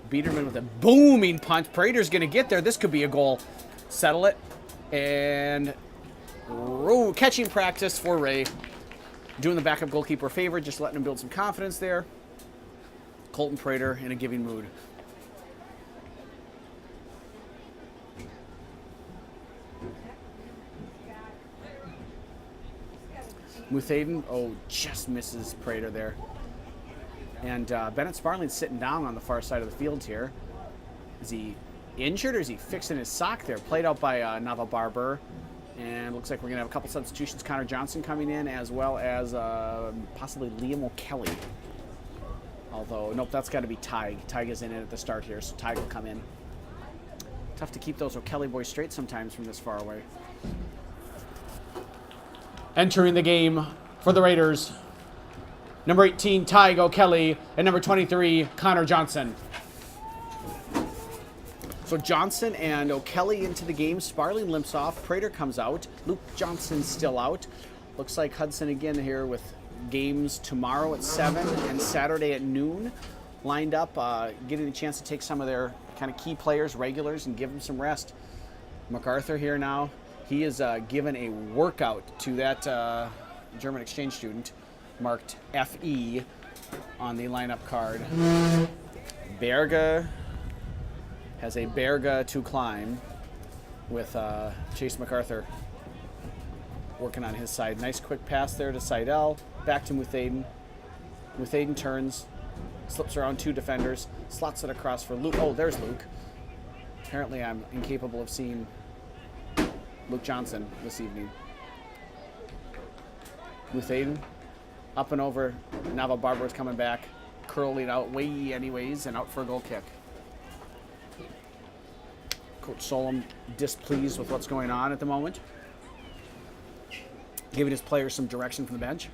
Biederman with a booming punch. Prater's going to get there. This could be a goal. Settle it. And catching practice for Ray. Doing the backup goalkeeper a favor. Just letting him build some confidence there. Colton Prater in a giving mood. Muthaden, just misses Prater there. And Bennett Sparling's sitting down on the far side of the field here. Is he injured or is he fixing his sock there? Played out by Naval-Barber. And looks like we're going to have a couple substitutions. Connor Johnson coming in as well as possibly Liam O'Kelly. Although, nope, that's got to be Tig. Tig is in it at the start here, so Tig will come in. Tough to keep those O'Kelly boys straight sometimes from this far away. Entering the game for the Raiders, number 18, Tig O'Kelly, and number 23, Connor Johnson. So Johnson and O'Kelly into the game. Sparling limps off. Prater comes out. Luke Johnson's still out. Looks like Hudson again here with games tomorrow at 7 and Saturday at noon lined up, getting a chance to take some of their kind of key players, regulars, and give them some rest. MacArthur here now. He is given a workout to that German exchange student marked FE on the lineup card. Berga has a Berga to climb with Chase MacArthur working on his side. Nice quick pass there to Seidel. Back to Muthaden. Muthaden turns, slips around two defenders, slots it across for Luke. Oh, there's Luke. Apparently I'm incapable of seeing Luke Johnson this evening. Muthaden up and over. Naval-Barber is coming back, curling out way anyways, and out for a goal kick. Coach Solom displeased with what's going on at the moment. Giving his players some direction from the bench.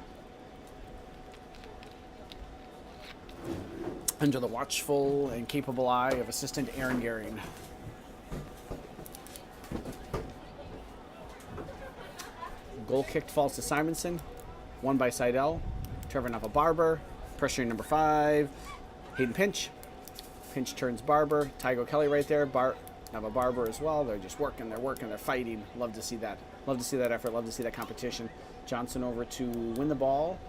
Under the watchful and capable eye of assistant Aaron Gehring. Goal kicked falls to Simonson. Won by Seidel. Trevor Naval-Barber. Pressuring number 5. Hayden Pinch. Pinch turns Barber. Tig O'Kelly right there. Naval-Barber as well. They're just working, they're fighting. Love to see that. Love to see that effort. Love to see that competition. Johnson over to win the ball.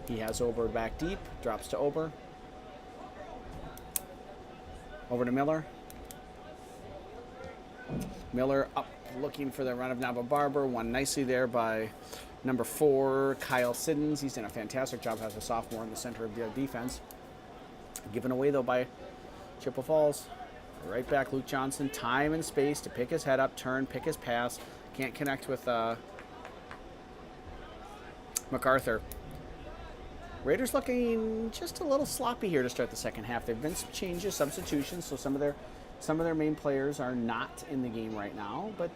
He has Ober back deep. Drops to Ober. Over to Miller. Miller up looking for the run of Nava Barber. Won nicely there by number 4, Kyle Siddons. He's done a fantastic job as a sophomore in the center of the defense. Given away, though, by Chippewa Falls. Right back, Luke Johnson. Time and space to pick his head up, turn, pick his pass. Can't connect with MacArthur. Raiders looking just a little sloppy here to start the second half. There have been some changes, substitutions, so some of their main players are not in the game right now, but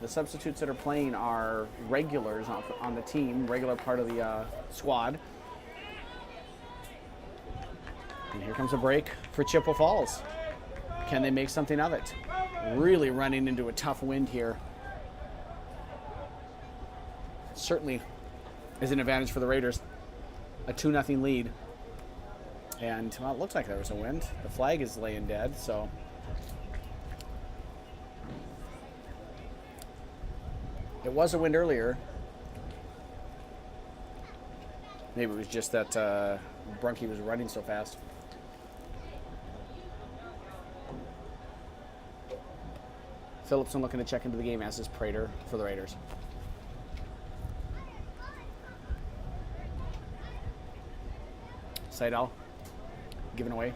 the substitutes that are playing are regulars on the team, regular part of the squad. And here comes a break for Chippewa Falls. Can they make something of it? Really running into a tough wind here. Certainly is an advantage for the Raiders. A 2-0 lead. And, well, it looks like there was a wind. The flag is laying dead, so. It was a wind earlier. Maybe it was just that Brunke was running so fast. Phillipson looking to check into the game, as is Prater for the Raiders. Seidel given away.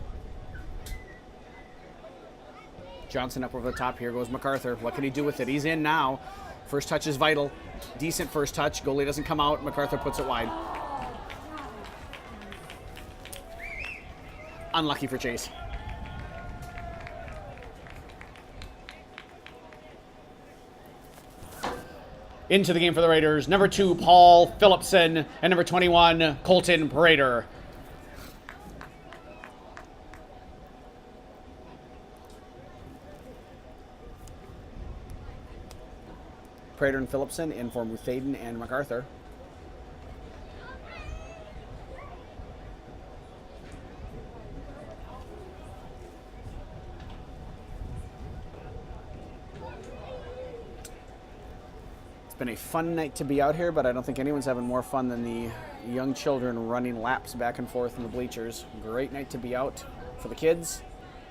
Johnson up over the top. Here goes MacArthur. What can he do with it? He's in now. First touch is vital. Decent first touch. Goalie doesn't come out. MacArthur puts it wide. Unlucky for Chase. Into the game for the Raiders, number 2, Paul Phillipson, and number 21, Colton Prater. Prater and Phillipson in for Muthaden and MacArthur. It's been a fun night to be out here, but I don't think anyone's having more fun than the young children running laps back and forth in the bleachers. Great night to be out for the kids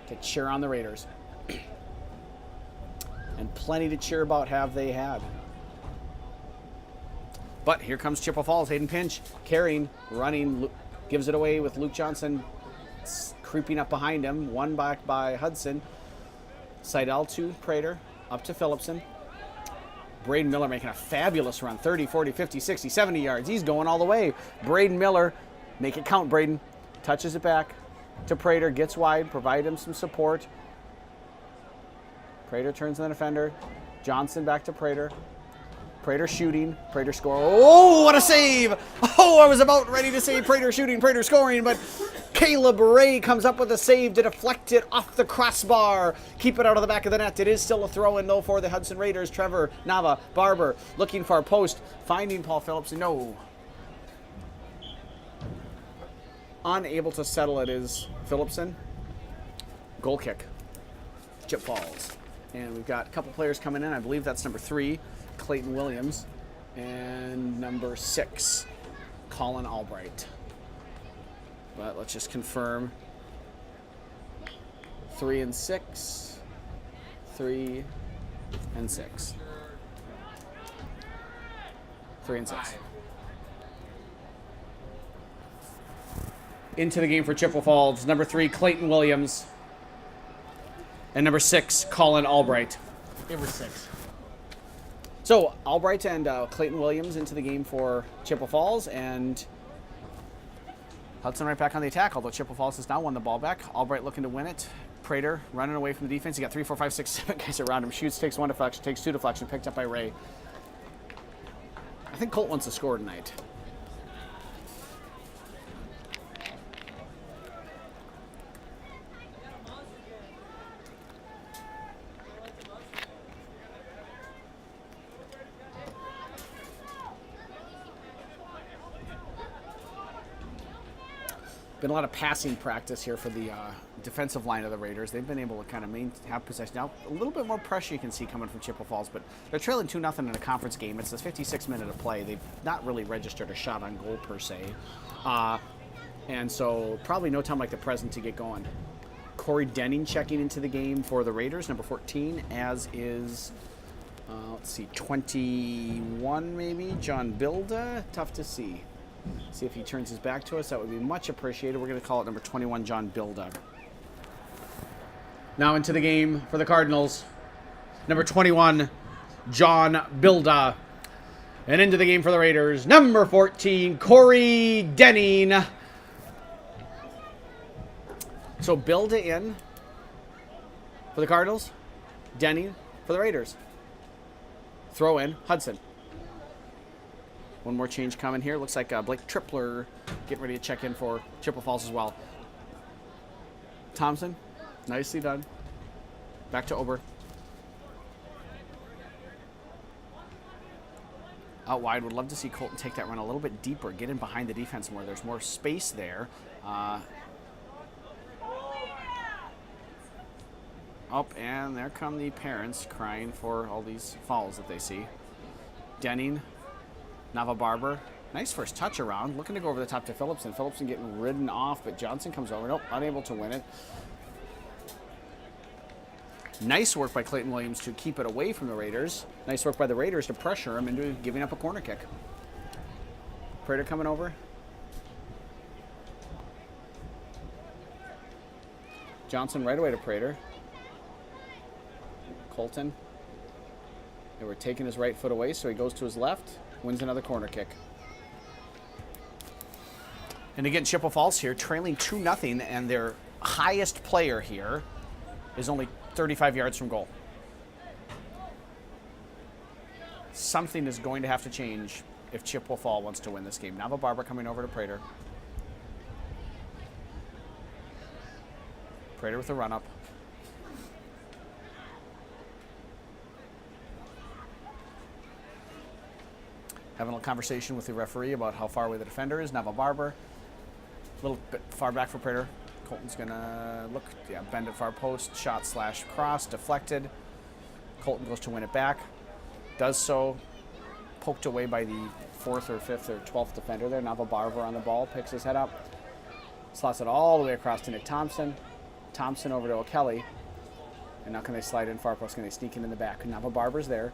to cheer on the Raiders. And plenty to cheer about have they had. But here comes Chippewa Falls. Hayden Pinch carrying, running, gives it away with Luke Johnson creeping up behind him. One back by Hudson. Seidel to Prater, up to Phillipson. Braden Miller making a fabulous run. 30, 40, 50, 60, 70 yards. He's going all the way. Braden Miller, make it count, Braden. Touches it back to Prater, gets wide, provide him some support. Prater turns to the defender. Johnson back to Prater. Prater shooting. Prater score. Oh, what a save! Oh, I was about ready to say Prater shooting, Prater scoring, but Caleb Ray comes up with a save to deflect it off the crossbar. Keep it out of the back of the net. It is still a throw-in, though, for the Hudson Raiders. Trevor Nava Barber looking for a post. Finding Paul Phillipson. No. Unable to settle it is Phillipson. Goal kick. Chip Falls. And we've got a couple players coming in. I believe that's number 3, Clayton Williams, and number 6, Colin Albright. But let's just confirm. 3 and 6. 3 and 6. 3 and 6. Into the game for Chippewa Falls. Number 3, Clayton Williams. And number 6, Colin Albright. It was 6. So Albright and Clayton Williams into the game for Chippewa Falls, and Hudson right back on the attack, although Chippewa Falls has now won the ball back. Albright looking to win it. Prater running away from the defense. He got 3, 4, 5, 6, 7 guys around him. Shoots, takes 1 deflection, takes 2 deflection, picked up by Ray. I think Colt wants to score tonight. Been a lot of passing practice here for the defensive line of the Raiders. They've been able to kind of have possession. Now, a little bit more pressure you can see coming from Chippewa Falls, but they're trailing 2-0 in a conference game. It's the 56th minute of play. They've not really registered a shot on goal per se. And so probably no time like the present to get going. Corey Denning checking into the game for the Raiders, number 14, as is, let's see, 21 maybe, John Bilda. Tough to see. See if he turns his back to us. That would be much appreciated. We're going to call it number 21, John Bilda. Now into the game for the Cardinals, number 21, John Bilda. And into the game for the Raiders, number 14, Corey Denning. So Bilda in for the Cardinals, Denning for the Raiders. Throw in, Hudson. One more change coming here. Looks like Blake Tripler getting ready to check in for Chippewa Falls as well. Thompson, nicely done. Back to Ober. Out wide, would love to see Colton take that run a little bit deeper, get in behind the defense more. There's more space there. Up, and there come the parents crying for all these fouls that they see. Denning, Nava Barber. Nice first touch around. Looking to go over the top to Phillipson. Phillipson getting ridden off, but Johnson comes over. Nope, unable to win it. Nice work by Clayton Williams to keep it away from the Raiders. Nice work by the Raiders to pressure him into giving up a corner kick. Prater coming over. Johnson right away to Prater. Colton. They were taking his right foot away, so he goes to his left. Wins another corner kick. And again, Chippewa Falls here trailing 2-0, and their highest player here is only 35 yards from goal. Something is going to have to change if Chippewa Falls wants to win this game. Nava Barber coming over to Prater. Prater with a run-up. Having a conversation with the referee about how far away the defender is. Nava Barber. A little bit far back for Prater. Colton's going to look, bend it far post, shot slash cross, deflected. Colton goes to win it back. Does so, poked away by the 4th or 5th or 12th defender there. Nava Barber on the ball, picks his head up. Slots it all the way across to Nick Thompson. Thompson over to O'Kelly. And now can they slide in far post? Can they sneak in the back? Nava Barber's there.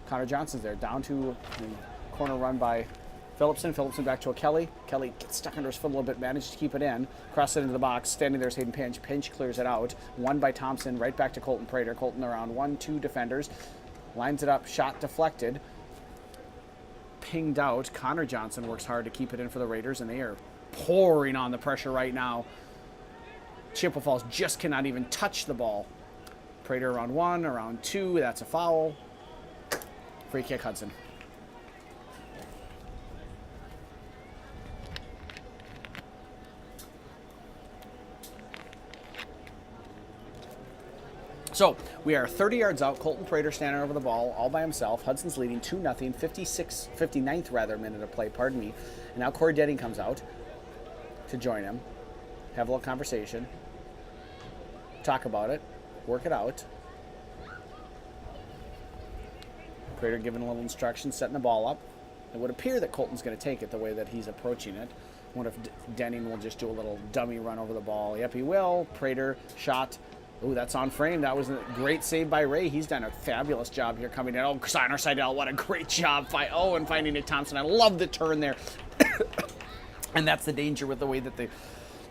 Connor Johnson's there. Down to the corner run by Phillipson. Phillipson back to O'Kelly. Kelly gets stuck under his foot a little bit, managed to keep it in. Cross it into the box. Standing there is Hayden Pinch. Pinch clears it out. Won by Thompson. Right back to Colton Prater. Colton around 1-2 defenders. Lines it up. Shot deflected. Pinged out. Connor Johnson works hard to keep it in for the Raiders, and they are pouring on the pressure right now. Chippewa Falls just cannot even touch the ball. Prater around 1, around 2. That's a foul. Free kick, Hudson. So we are 30 yards out. Colton Prater standing over the ball all by himself. Hudson's leading 2-0, 59th minute of play, pardon me. And now Corey Denning comes out to join him. Have a little conversation. Talk about it. Work it out. Prater giving a little instruction, setting the ball up. It would appear that Colton's going to take it the way that he's approaching it. What if Denning will just do a little dummy run over the ball? Yep, he will. Prater, shot. Ooh, that's on frame. That was a great save by Ray. He's done a fabulous job here coming in. Oh, Connor Seidel, what a great job. And finding Nick Thompson. I love the turn there. And that's the danger with the way that the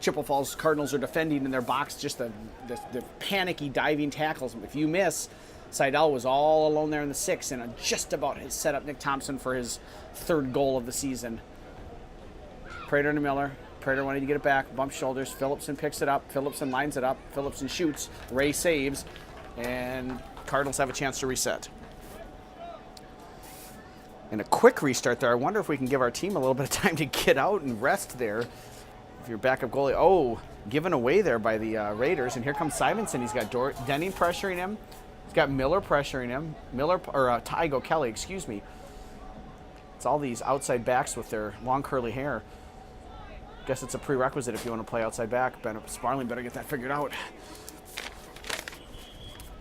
Chippewa Falls Cardinals are defending in their box. Just the panicky diving tackles. If you miss, Seidel was all alone there in the 6 and just about has set up Nick Thompson for his 3rd goal of the season. Prater to Miller. Prater wanted to get it back, bump shoulders. Phillipson picks it up. Phillipson lines it up. Phillipson shoots. Ray saves. And Cardinals have a chance to reset. And a quick restart there. I wonder if we can give our team a little bit of time to get out and rest there. If your backup goalie, given away there by the Raiders. And here comes Simonson. He's got Denning pressuring him. He's got Miller pressuring him. Tygo Kelly, excuse me. It's all these outside backs with their long curly hair. Guess it's a prerequisite if you want to play outside back. Sparling better get that figured out.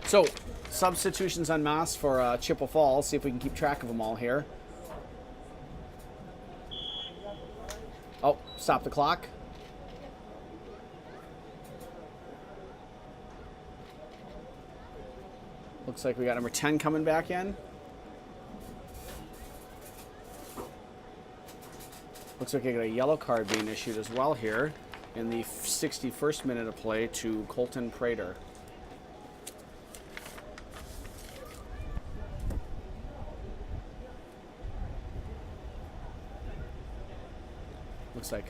So, substitutions en masse for Chippewa Falls. See if we can keep track of them all here. Oh, stop the clock. Looks like we got number 10 coming back in. Looks like we got a yellow card being issued as well here in the 61st minute of play to Colton Prater. Looks like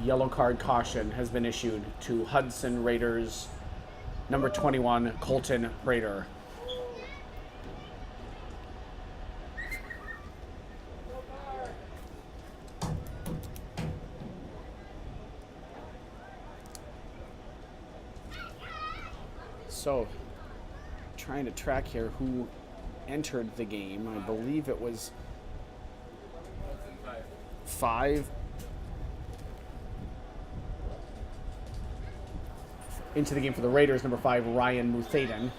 yellow card caution has been issued to Hudson Raiders number 21, Colton Prater. So, trying to track here who entered the game. I believe it was 5. Into the game for the Raiders, number 5, Ryan Muthaden.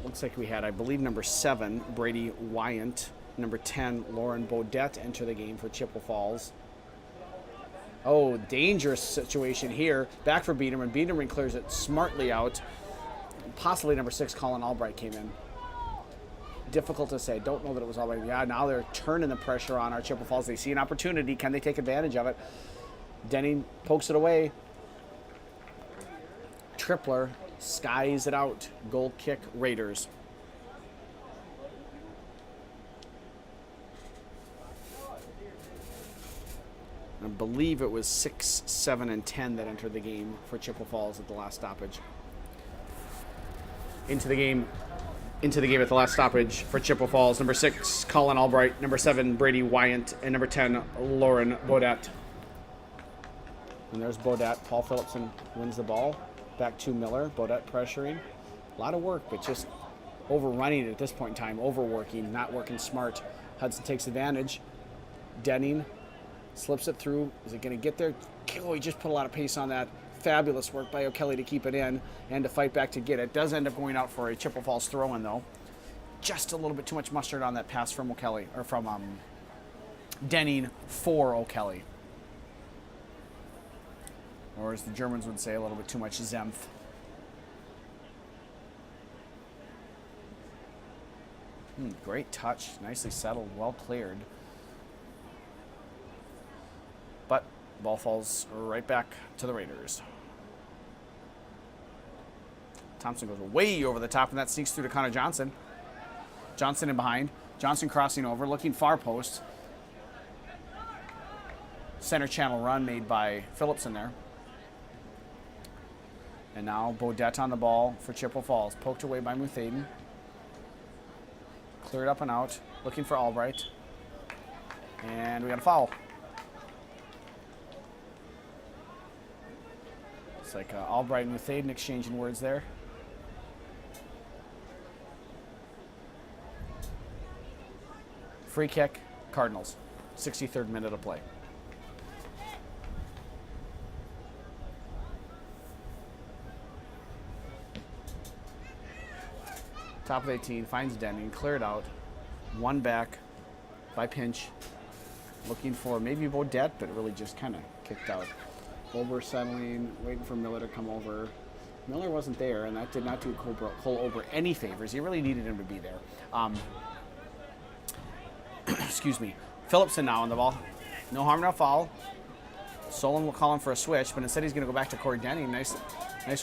Looks like we had, I believe, number 7, Brady Wyant. Number 10, Lauren Bodette enter the game for Chippewa Falls. Oh, dangerous situation here. Back for Biederman. Biederman clears it smartly out. Possibly number 6, Colin Albright came in. Difficult to say. Don't know that it was Albright. Yeah, now they're turning the pressure on our Chippewa Falls. They see an opportunity. Can they take advantage of it? Denning pokes it away. Tripler skies it out. Goal kick, Raiders. I believe it was 6, 7, and 10 that entered the game for Chippewa Falls at the last stoppage. Into the game at the last stoppage for Chippewa Falls. Number 6, Colin Albright. Number 7, Brady Wyant. And number 10, Lauren Bodette. And there's Bodette. Paul Phillipson wins the ball. Back to Miller. Bodette pressuring. A lot of work, but just overrunning it at this point in time. Overworking, not working smart. Hudson takes advantage. Denning slips it through. Is it going to get there? Oh, he just put a lot of pace on that. Fabulous work by O'Kelly to keep it in and to fight back to get it. Does end up going out for a Chippewa Falls throw-in, though. Just a little bit too much mustard on that pass from O'Kelly, or from Denning for O'Kelly. Or as the Germans would say, a little bit too much Zemph. Great touch. Nicely settled. Well cleared. But ball falls right back to the Raiders. Thompson goes way over the top, and that sneaks through to Connor Johnson. Johnson in behind. Johnson crossing over, looking far post. Center channel run made by Phillipson there. And now Bodette on the ball for Chippewa Falls. Poked away by Muthaden. Cleared up and out. Looking for Albright. And we got a foul. It's like Albright and Muthaden exchanging words there. Free kick, Cardinals. 63rd minute of play. Top of 18, finds Denning, cleared out. One back by Pinch. Looking for maybe Bodette, but really just kind of kicked out. Ober settling, waiting for Miller to come over. Miller wasn't there, and that did not do Cole Ober any favors. He really needed him to be there. Excuse me. Phillipson now on the ball. No harm, no foul. Solon will call him for a switch, but instead he's going to go back to Corey Denning. Nice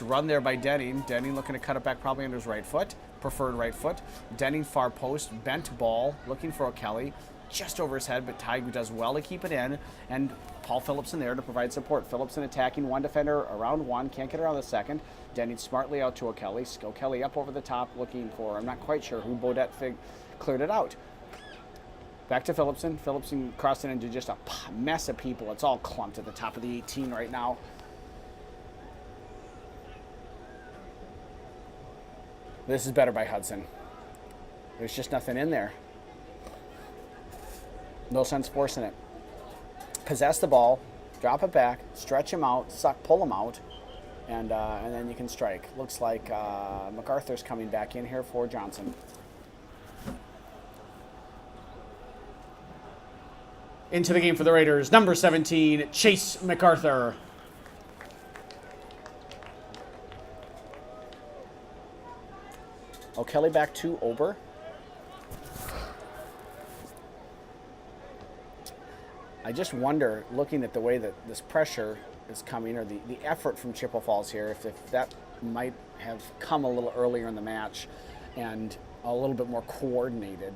run there by Denning. Denning looking to cut it back probably under his right foot. Preferred right foot. Denning far post. Bent ball. Looking for O'Kelly. Just over his head, but Tighe does well to keep it in. And Paul Phillipson there to provide support. Phillipson attacking one defender around one. Can't get around the second. Denning smartly out to O'Kelly. O'Kelly up over the top looking for, I'm not quite sure who Bodette cleared it out. Back to Phillipson. Phillipson crossing into just a mess of people. It's all clumped at the top of the 18 right now. This is better by Hudson. There's just nothing in there. No sense forcing it. Possess the ball, drop it back, stretch him out, pull him out, and then you can strike. Looks like MacArthur's coming back in here for Johnson. Into the game for the Raiders, number 17, Chase MacArthur. O'Kelly back to Ober. I just wonder, looking at the way that this pressure is coming, or the effort from Chippewa Falls here, if that might have come a little earlier in the match and a little bit more coordinated.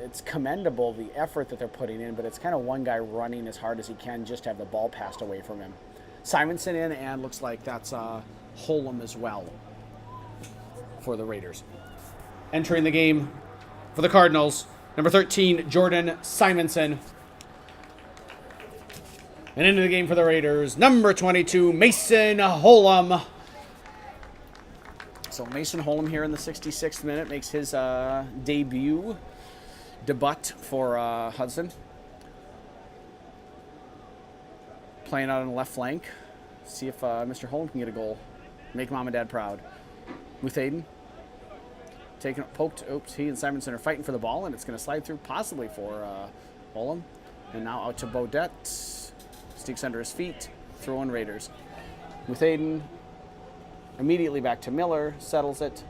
It's commendable, the effort that they're putting in, but it's kind of one guy running as hard as he can just to have the ball passed away from him. Simonson in, and looks like that's Holm as well for the Raiders. Entering the game for the Cardinals, number 13, Jordan Simonson. And into the game for the Raiders, number 22, Mason Holm. So Mason Holm here in the 66th minute makes his debut for Hudson. Playing out on the left flank. See if Mr. Holm can get a goal. Make mom and dad proud. Muthaden. Taking poked. Oops, he and Simonson are fighting for the ball, and it's going to slide through possibly for Holm. And now out to Bodette. Sneaks under his feet. Throw in Raiders. Muthaden immediately back to Miller. Settles it.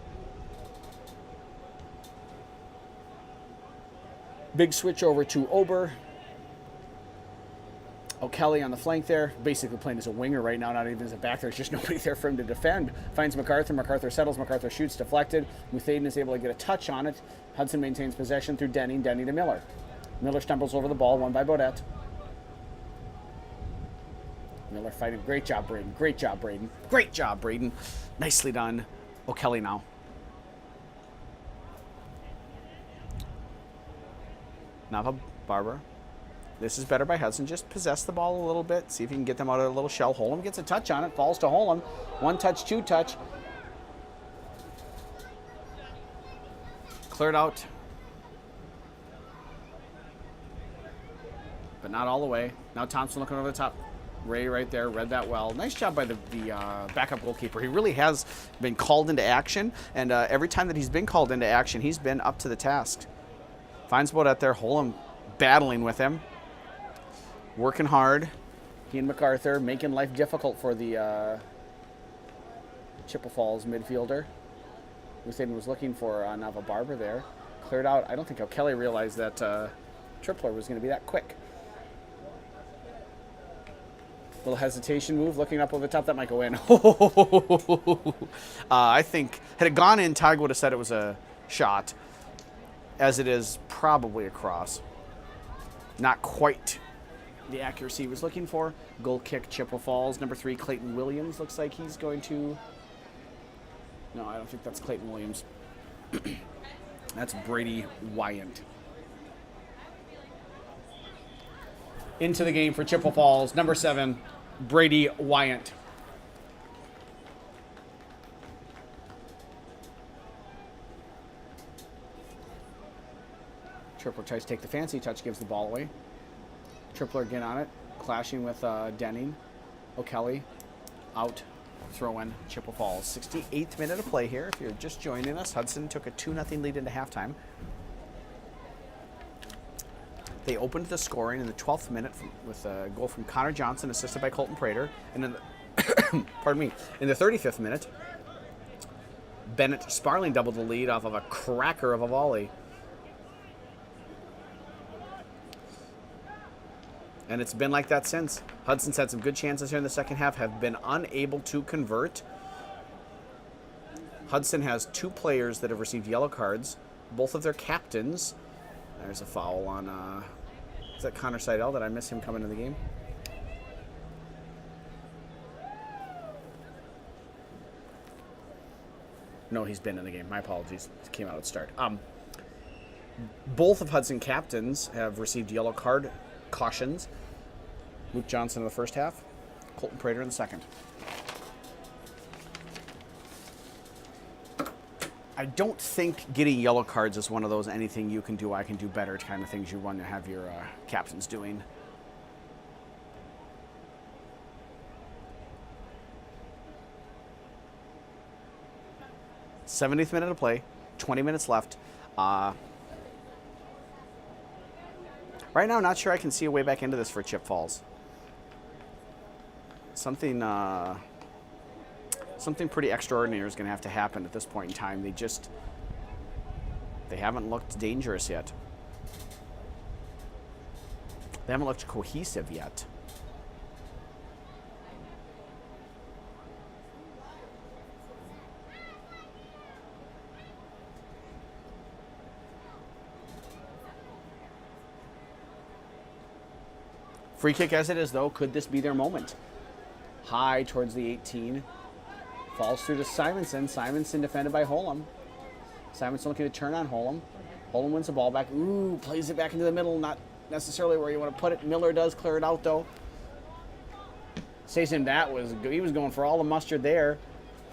Big switch over to Ober. O'Kelly on the flank there, basically playing as a winger right now, not even as a back. There's just nobody there for him to defend. Finds MacArthur. MacArthur settles. MacArthur shoots, deflected. Muthaden is able to get a touch on it. Hudson maintains possession through Denning. Denning to Miller. Miller stumbles over the ball, won by Bodette. Miller fighting. Great job, Braden. Great job, Braden. Great job, Braden. Nicely done. O'Kelly now. Nava Barber. This is better by Hudson. Just possess the ball a little bit. See if you can get them out of a little shell. Holm gets a touch on it. Falls to Holm. One touch, two touch. Cleared out. But not all the way. Now Thompson looking over the top. Ray right there. Read that well. Nice job by the backup goalkeeper. He really has been called into action. And every time that he's been called into action, he's been up to the task. Finds Bodette there. Holm battling with him. Working hard. He and MacArthur making life difficult for the Chippewa Falls midfielder. Muthaden was looking for Nava Barber there. Cleared out. I don't think O'Kelly realized that Tripler was going to be that quick. Little hesitation move, looking up over the top. That might go in. I think, had it gone in, Tag would have said it was a shot. As it is, probably a cross. Not quite the accuracy he was looking for. Goal kick, Chippewa Falls. Number 3, Clayton Williams. Looks like he's going to... No, I don't think that's Clayton Williams. That's Brady Wyant. Into the game for Chippewa Falls. Number 7, Brady Wyant. Tripler tries to take the fancy touch, gives the ball away. Tripler again on it, clashing with Denning. O'Kelly out, throw in Chippewa Falls. 68th minute of play here. If you're just joining us, Hudson took a 2-0 lead into halftime. They opened the scoring in the 12th minute with a goal from Connor Johnson, assisted by Colton Prater. And in the, pardon me, in the 35th minute, Bennett Sparling doubled the lead off of a cracker of a volley. And it's been like that since. Hudson's had some good chances here in the second half, have been unable to convert. Hudson has 2 players that have received yellow cards, both of their captains. There's a foul on, is that Connor Seidel? Did I miss him coming into the game? No, he's been in the game. My apologies. It came out at start. Both of Hudson captains have received yellow card cautions. Luke Johnson in the first half, Colton Prater in the second. I don't think getting yellow cards is one of those anything you can do, I can do better kind of things you want to have your captains doing. '70th minute of play, 20 minutes left. Right now, not sure I can see a way back into this for Chip Falls. Something pretty extraordinary is going to have to happen at this point in time. They haven't looked dangerous yet. They haven't looked cohesive yet. Free kick as it is, though. Could this be their moment? High towards the 18. Falls through to Simonson. Simonson defended by Holm. Simonson looking to turn on Holm. Holm wins the ball back. Ooh, plays it back into the middle. Not necessarily where you want to put it. Miller does clear it out, though. Stason, he was going for all the mustard there.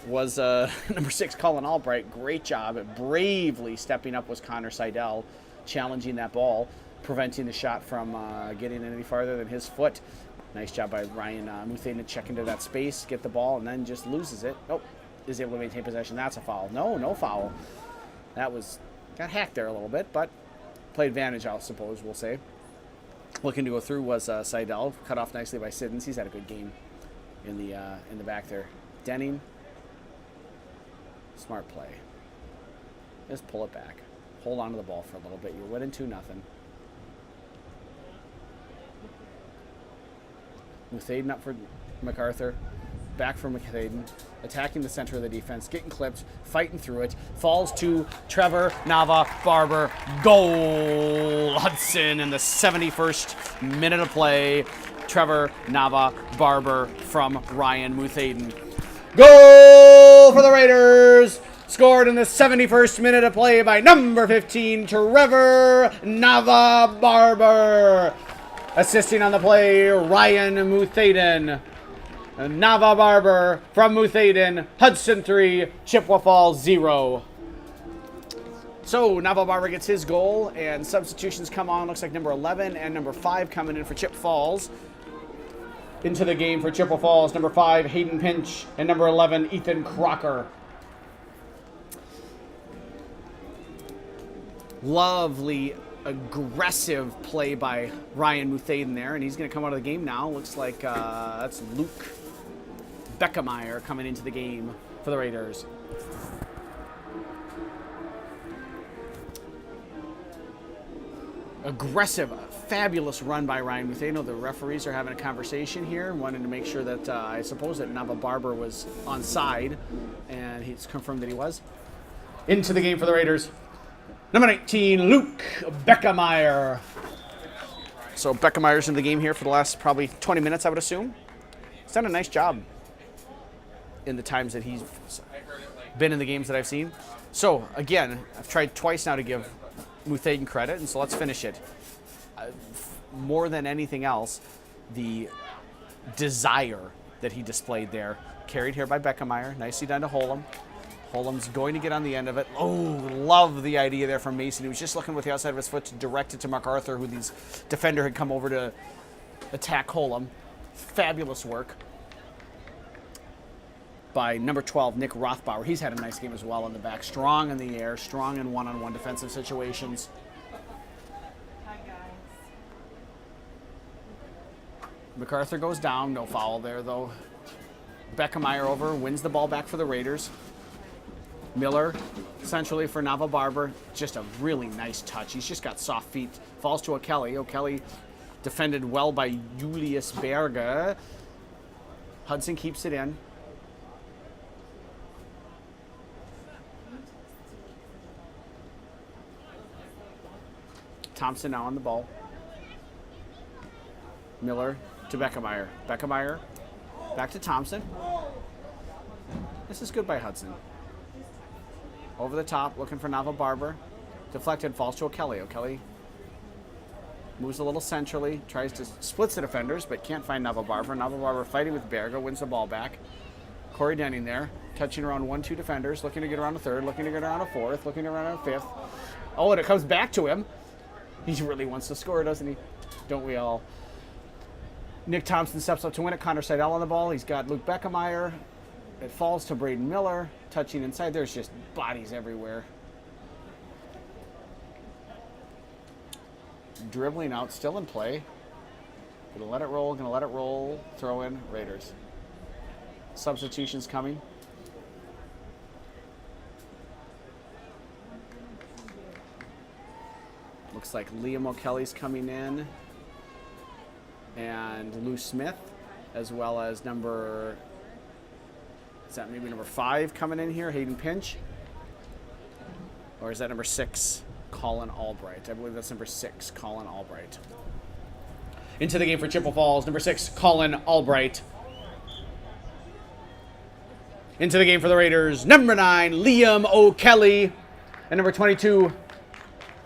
Was number 6, Colin Albright. Great job at bravely stepping up was Connor Seidel, challenging that ball, preventing the shot from getting any farther than his foot. Nice job by Ryan Muthaden to check into that space, get the ball, and then just loses it. Oh, is able to maintain possession. That's a foul. No foul. That got hacked there a little bit, but play advantage, I suppose we'll say. Looking to go through was Seidel, cut off nicely by Siddons. He's had a good game in the back there. Denning, smart play. Just pull it back. Hold on to the ball for a little bit. You're winning 2-0. Muthaden up for MacArthur. Back for Muthaden. Attacking the center of the defense. Getting clipped. Fighting through it. Falls to Trevor Nava Barber. Goal! Hudson in the 71st minute of play. Trevor Nava Barber from Ryan Muthaden. Goal for the Raiders! Scored in the 71st minute of play by number 15, Trevor Nava Barber. Assisting on the play, Ryan Muthaden. Nava Barber from Muthaden. Hudson 3, Chippewa Falls 0. So Nava Barber gets his goal, and substitutions come on. Looks like number 11 and number 5 coming in for Chip Falls. Into the game for Chippewa Falls, number 5, Hayden Pinch, and number 11, Ethan Crocker. Lovely, aggressive play by Ryan Muthaden there, and he's going to come out of the game now. Looks like that's Luke Beckemeyer coming into the game for the Raiders. Aggressive, fabulous run by Ryan Muthaden. The referees are having a conversation here, wanting to make sure that I suppose that Nava Barber was onside, and he's confirmed that he was. Into the game for the Raiders. Number 19, Luke Beckemeyer. So Beckemeyer's in the game here for the last probably 20 minutes, I would assume. He's done a nice job in the times that he's been in the games that I've seen. So, again, I've tried twice now to give Muthaden credit, and so let's finish it. More than anything else, the desire that he displayed there, carried here by Beckemeyer. Nicely done to Holm. Holm's going to get on the end of it. Oh, love the idea there from Mason. He was just looking with the outside of his foot to direct it to MacArthur, who the defender had come over to attack Holm. Fabulous work by number 12, Nick Rothbauer. He's had a nice game as well in the back. Strong in the air, strong in one-on-one defensive situations. Hi, guys. MacArthur goes down. No foul there, though. Beckemeyer over, wins the ball back for the Raiders. Miller, centrally for Nava Barber. Just a really nice touch. He's just got soft feet. Falls to O'Kelly. O'Kelly defended well by Julius Berger. Hudson keeps it in. Thompson now on the ball. Miller to Beckemeyer. Beckemeyer back to Thompson. This is good by Hudson. Over the top, looking for Nava Barber. Deflected, falls to O'Kelly. O'Kelly moves a little centrally, tries to splits the defenders, but can't find Nava Barber. Nava Barber fighting with Berger, wins the ball back. Corey Denning there, touching around 1-2 defenders, looking to get around a third, looking to get around a fourth, looking to get around a fifth. Oh, and it comes back to him. He really wants to score, doesn't he? Don't we all? Nick Thompson steps up to win it. Connor Seidel on the ball. He's got Luke Beckemeyer. It falls to Braden Miller, touching inside. There's just bodies everywhere. Dribbling out, still in play. Gonna let it roll, throw in, Raiders. Substitutions coming. Looks like Liam O'Kelly's coming in. And Lou Smith, as well as number 5 coming in here, Hayden Pinch? Or is that number 6, Colin Albright? I believe that's number 6, Colin Albright. Into the game for Chippewa Falls, number 6, Colin Albright. Into the game for the Raiders, number 9, Liam O'Kelly. And number 22,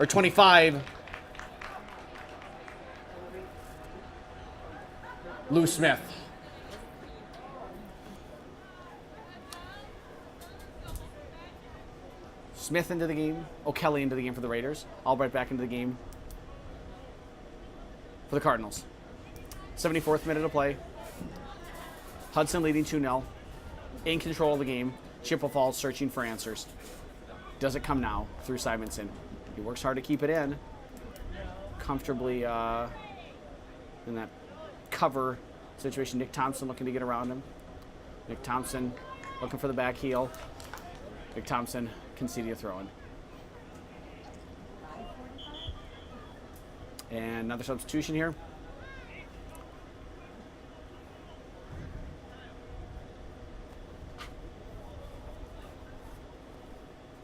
or 25, Lou Smith. Smith into the game. O'Kelly into the game for the Raiders. Albright back into the game for the Cardinals. 74th minute of play. Hudson leading 2-0. In control of the game. Chippewa Falls searching for answers. Does it come now through Simonson? He works hard to keep it in. Comfortably in that cover situation. Nick Thompson looking to get around him. Nick Thompson looking for the back heel. Nick Thompson conceding a throw-in. And another substitution here.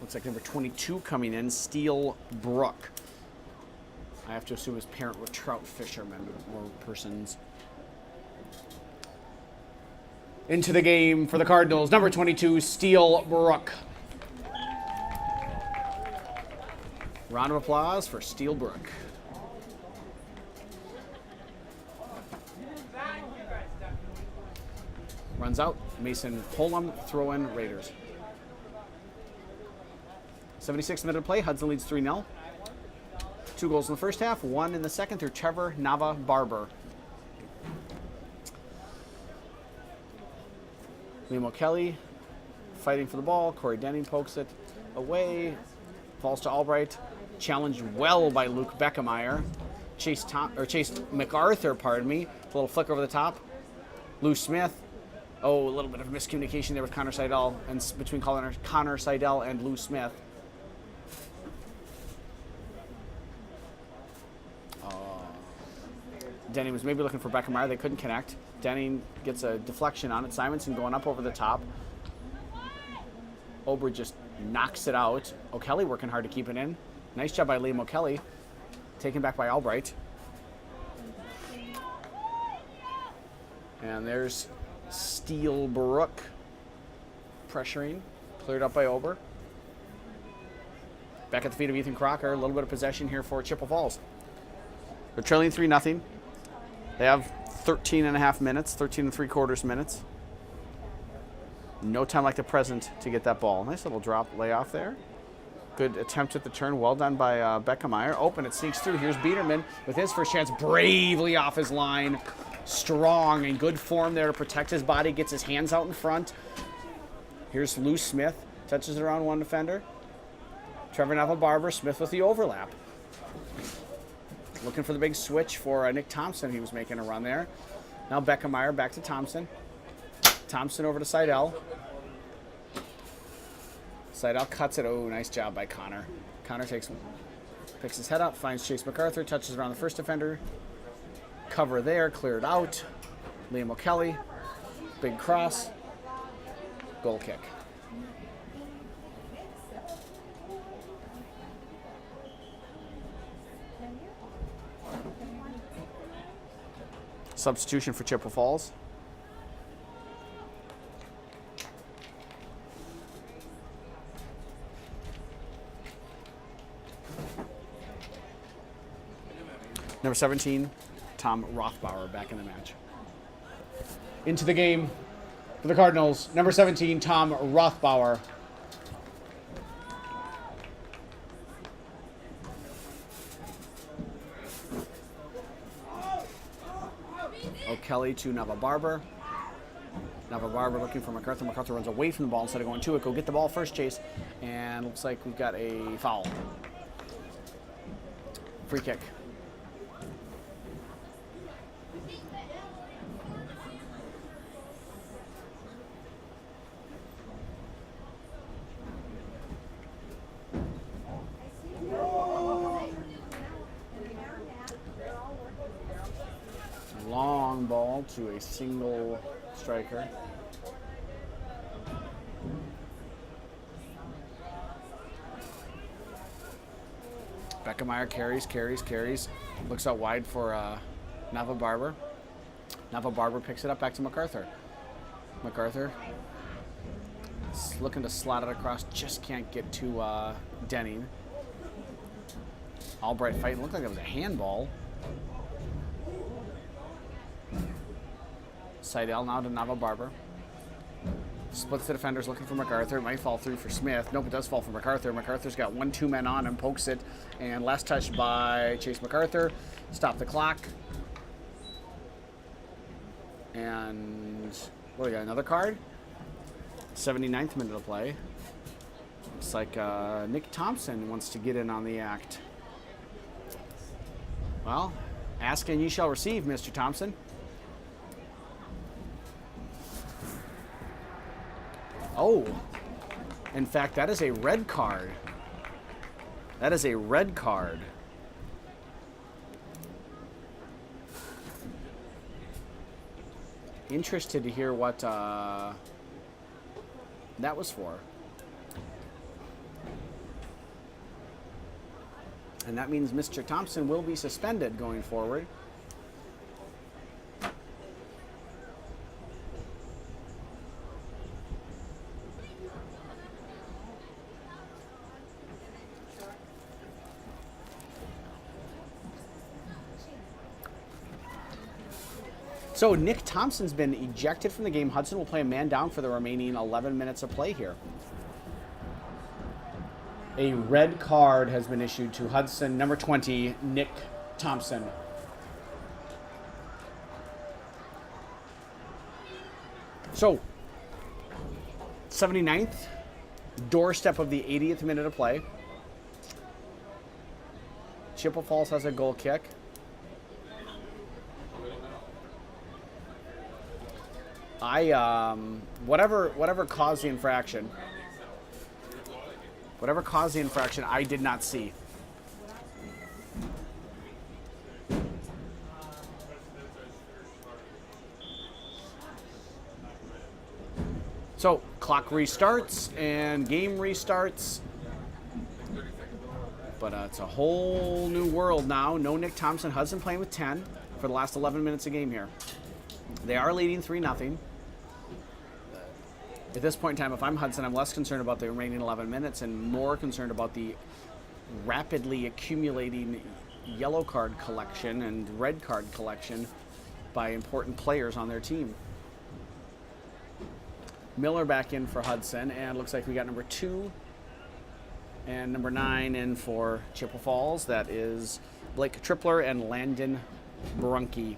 Looks like number 22 coming in, Steele Brook. I have to assume his parent were trout fishermen or persons. Into the game for the Cardinals, number 22, Steele Brook. Round of applause for Steele Brook. Runs out, Mason Holm, throw-in, Raiders. 76th minute of play, Hudson leads 3-0. 2 goals in the first half, 1 in the second through Trevor Nava Barber. Liam O'Kelly fighting for the ball. Corey Denning pokes it away. Falls to Albright. Challenged well by Luke Beckemeyer. Chase MacArthur, pardon me. A little flick over the top. Lou Smith. Oh, a little bit of miscommunication there with Connor Seidel and between Connor Seidel and Lou Smith. Denning was maybe looking for Beckemeyer. They couldn't connect. Denning gets a deflection on it. Simonson going up over the top. Ober just knocks it out. O'Kelly working hard to keep it in. Nice job by Liam O'Kelly. Taken back by Albright. And there's Steele Brook pressuring. Cleared up by Ober. Back at the feet of Ethan Crocker. A little bit of possession here for Chippewa Falls. They're trailing 3-0. They have 13 and a half minutes, 13 and 3/4 minutes. No time like the present to get that ball. Nice little drop layoff there. Good attempt at the turn. Well done by Beckemeyer. Open, it sneaks through. Here's Biederman with his first chance. Bravely off his line. Strong and good form there to protect his body. Gets his hands out in front. Here's Lou Smith. Touches it around one defender. Trevor Neville Barber. Smith with the overlap. Looking for the big switch for Nick Thompson. He was making a run there. Now Beckemeyer back to Thompson. Thompson over to Seidel. Seidel cuts it. Oh, nice job by Connor. Connor picks his head up, finds Chase MacArthur, touches around the first defender. Cover there, cleared out. Liam O'Kelly. Big cross. Goal kick. Substitution for Chippewa Falls. Number 17, Tom Rothbauer back in the match. Into the game for the Cardinals, number 17, Tom Rothbauer. O'Kelly to Nava Barber. Nava Barber looking for MacArthur. MacArthur runs away from the ball instead of going to it. Go get the ball first, Chase. And looks like we've got a foul. Free kick. long ball to a single striker. Beckemeyer carries. Looks out wide for Nava Barber. Nava Barber picks it up back to MacArthur. MacArthur is looking to slot it across, just can't get to Denning. Albright fighting. Looked like it was a handball. Seidel now to Nava Barber. Splits the defenders looking for MacArthur. It might fall through for Smith. Nope, it does fall for MacArthur. MacArthur's got 1-2 men on him, pokes it. And last touch by Chase MacArthur. Stop the clock. And what do we got? Another card? 79th minute of play. Looks like Nick Thompson wants to get in on the act. Well, ask and ye shall receive, Mr. Thompson. Oh, in fact, that is a red card. That is a red card. Interested to hear what that was for. And that means Mr. Thompson will be suspended going forward. So Nick Thompson's been ejected from the game. Hudson will play a man down for the remaining 11 minutes of play here. A red card has been issued to Hudson, number 20, Nick Thompson. So, 79th, doorstep of the 80th minute of play. Chippewa Falls has a goal kick. Whatever caused the infraction. Whatever caused the infraction, I did not see. So, clock restarts and game restarts. But it's a whole new world now. No Nick Thompson. Hudson playing with 10 for the last 11 minutes of game here. They are leading 3-0. At this point in time, if I'm Hudson, I'm less concerned about the remaining 11 minutes and more concerned about the rapidly accumulating yellow card collection and red card collection by important players on their team. Miller back in for Hudson, and looks like we got number 2 and number 9 in for Chippewa Falls. That is Blake Tripler and Landon Brunke.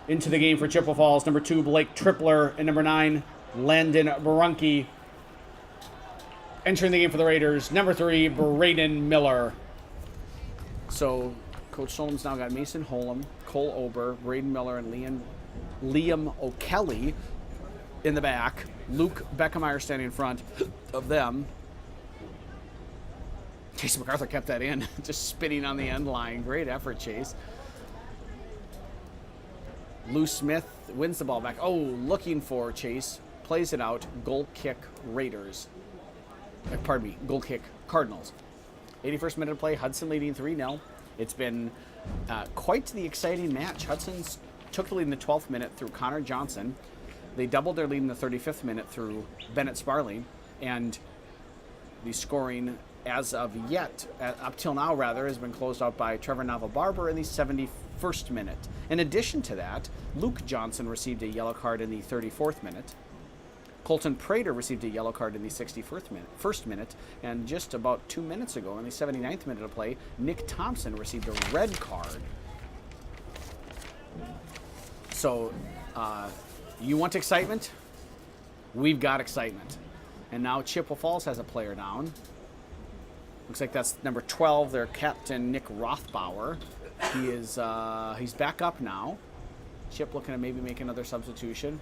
Into the game for Chippewa Falls, number 2, Blake Tripler, and number 9, Landon Brunke. Entering the game for the Raiders, number 3, Braden Miller. So, Coach Solom's now got Mason Holm, Cole Ober, Braden Miller, and Liam O'Kelly in the back. Luke Beckemeyer standing in front of them. Chase MacArthur kept that in, just spinning on the end line. Great effort, Chase. Lou Smith wins the ball back. Oh, looking for Chase. Plays it out. Goal kick Raiders. Pardon me. Goal kick Cardinals. 81st minute of play. Hudson leading 3-0. It's been quite the exciting match. Hudson's took the lead in the 12th minute through Connor Johnson. They doubled their lead in the 35th minute through Bennett Sparling. And the scoring as of yet, up till now rather, has been closed out by Trevor Nava-Barber in the 71st minute. In addition to that, Luke Johnson received a yellow card in the 34th minute. Colton Prater received a yellow card in the 61st minute, and just about 2 minutes ago, in the 79th minute of play, Nick Thompson received a red card. So, you want excitement? We've got excitement. And now Chippewa Falls has a player down. Looks like that's number 12, their captain, Nick Rothbauer. He is, he's back up now. Chip looking to maybe make another substitution.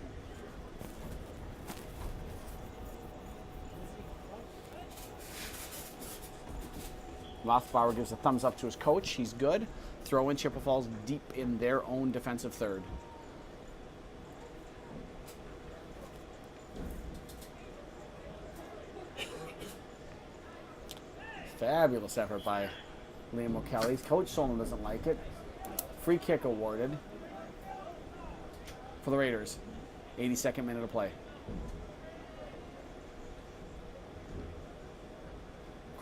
Rothbauer gives a thumbs up to his coach. He's good. Throw in Chippewa Falls deep in their own defensive third. Fabulous effort by Liam O'Kelly. Coach Solon doesn't like it. Free kick awarded for the Raiders. 82nd minute of play.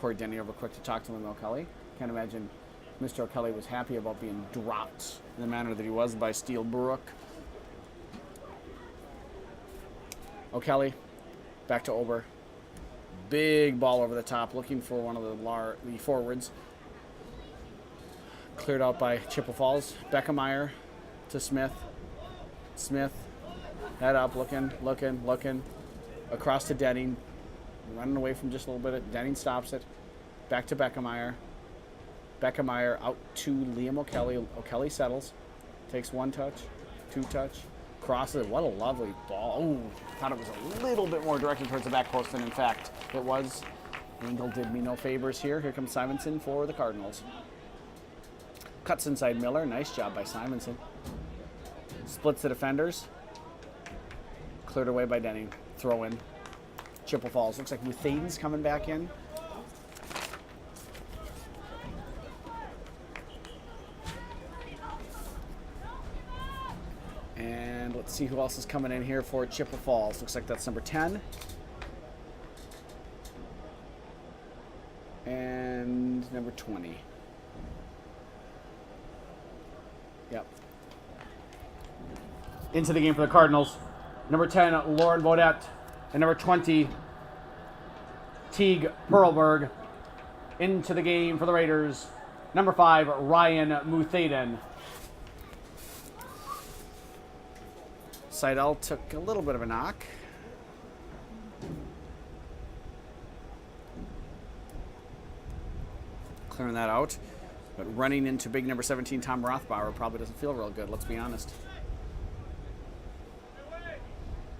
Corey Denny over quick to talk to Liam O'Kelly. Can't imagine Mr. O'Kelly was happy about being dropped in the manner that he was by Steele Brook. O'Kelly, back to Ober. Big ball over the top, looking for one of the forwards. Cleared out by Chippewa Falls. Beckemeyer to Smith. Smith, head up, looking. Across to Denning. Running away from just a little bit. Denning stops it. Back to Beckemeyer. Beckemeyer out to Liam O'Kelly. O'Kelly settles. Takes one touch, two touch. Crosses it. What a lovely ball. Oh, thought it was a little bit more directed towards the back post than in fact it was. Engel did me no favors here. Here comes Simonson for the Cardinals. Cuts inside Miller. Nice job by Simonson. Splits the defenders. Cleared away by Denning. Throw in. Chippewa Falls. Looks like Muthaden's coming back in. And let's see who else is coming in here for Chippewa Falls. Looks like that's number 10. And number 20. Yep. Into the game for the Cardinals. Number 10, Lauren Baudette. And number 20, Teague Perlberg. Into the game for the Raiders. Number 5, Ryan Muthaden. Seidel took a little bit of a knock. Clearing that out. But running into big number 17, Tom Rothbauer, probably doesn't feel real good, let's be honest.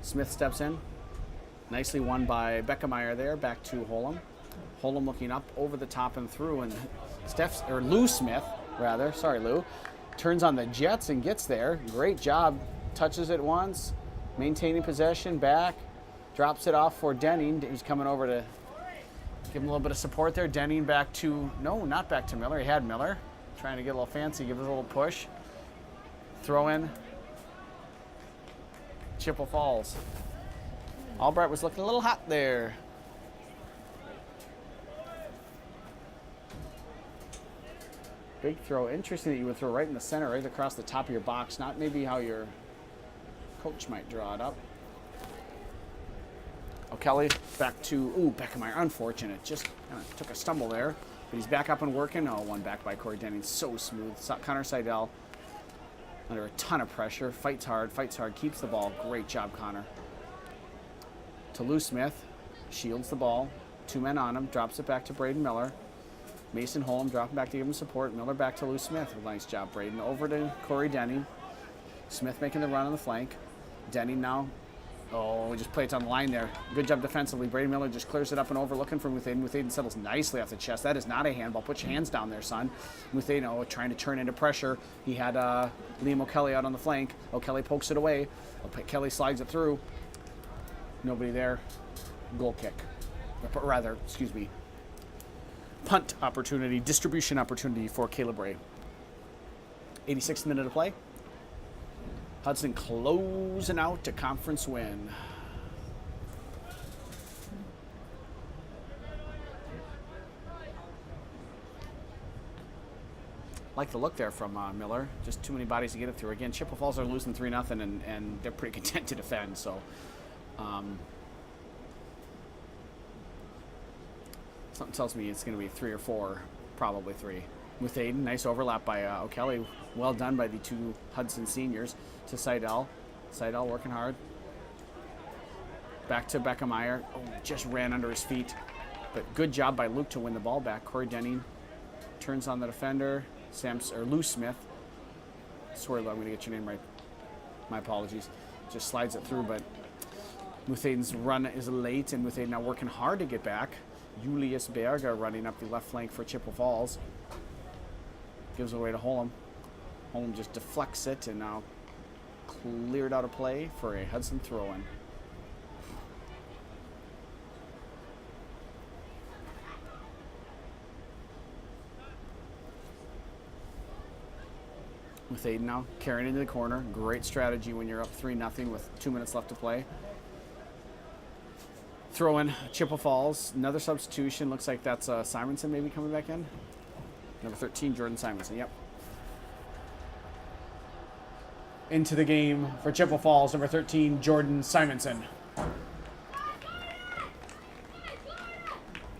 Smith steps in. Nicely won by Beckemeyer there. Back to Holm. Holm looking up over the top and through. And Lou Smith, rather. Sorry, Lou. Turns on the Jets and gets there. Great job. Touches it once. Maintaining possession. Back. Drops it off for Denning. He's coming over to give him a little bit of support there. Denning back to... No, not back to Miller. He had Miller. Trying to get a little fancy. Give it a little push. Throw in. Chippewa Falls. Albright was looking a little hot there. Big throw. Interesting that you would throw right in the center, right across the top of your box. Not maybe how your coach might draw it up. O'Kelly back to, Beckemeyer. Unfortunate. Just kind of took a stumble there. But he's back up and working. Oh, one back by Corey Denning. So smooth. Connor Seidel under a ton of pressure. Fights hard, keeps the ball. Great job, Connor. To Lou Smith. Shields the ball. 2 men on him. Drops it back to Braden Miller. Mason Holm dropping back to give him support. Miller back to Lou Smith. Nice job, Braden. Over to Corey Denning. Smith making the run on the flank. Denning now. Oh, we just played it on the line there. Good job defensively. Braden Miller just clears it up and over, looking for Muthaden. Muthaden settles nicely off the chest. That is not a handball. Put your hands down there, son. Muthaden trying to turn into pressure. He had Liam O'Kelly out on the flank. O'Kelly pokes it away. O'Kelly slides it through. Nobody there. Goal kick. Or rather, excuse me. Punt opportunity, distribution opportunity for Caleb Ray. 86th minute of play. Hudson closing out a conference win. Like the look there from Miller. Just too many bodies to get it through. Again, Chippewa Falls are losing 3-0, and they're pretty content to defend. So, something tells me it's going to be 3 or 4, probably 3. Muthaden, nice overlap by O'Kelly. Well done by the 2 Hudson seniors. To Seidel. Seidel working hard. Back to Beckemeyer. Oh, just ran under his feet. But good job by Luke to win the ball back. Corey Denning turns on the defender. Lou Smith. I swear, Lou, I'm going to get your name right. My apologies. Just slides it through, but Muthaden's run is late, and Muthaden now working hard to get back. Julius Berger running up the left flank for Chippewa Falls. Gives away to Holm. Holm just deflects it and now cleared out of play for a Hudson throw-in. with Aiden now carrying into the corner. Great strategy when you're up 3-0 with 2 minutes left to play. Throw in Chippewa Falls. Another substitution. Looks like that's Simonson maybe coming back in. Number 13, Jordan Simonson. Yep. Into the game for Chippewa Falls, number 13, Jordan Simonson.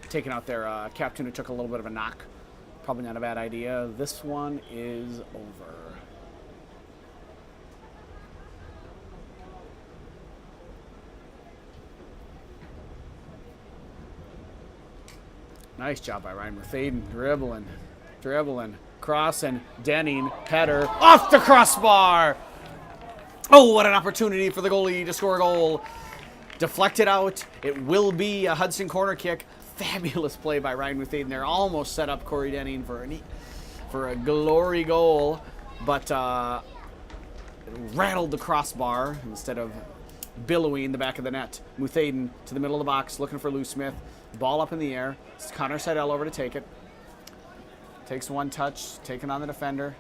Taking out their captain who took a little bit of a knock. Probably not a bad idea. This one is over. Nice job by Ryan Merthaden. Dribbling, crossing, Denning, header, off the crossbar! Oh, what an opportunity for the goalie to score a goal. Deflected out. It will be a Hudson corner kick. Fabulous play by Ryan Merthaden there. Almost set up Corey Denning for a glory goal, but it rattled the crossbar instead of billowing the back of the net. Merthaden to the middle of the box, looking for Lou Smith. Ball up in the air. It's Connor Seidel over to take it. Takes one touch, taking on the defender.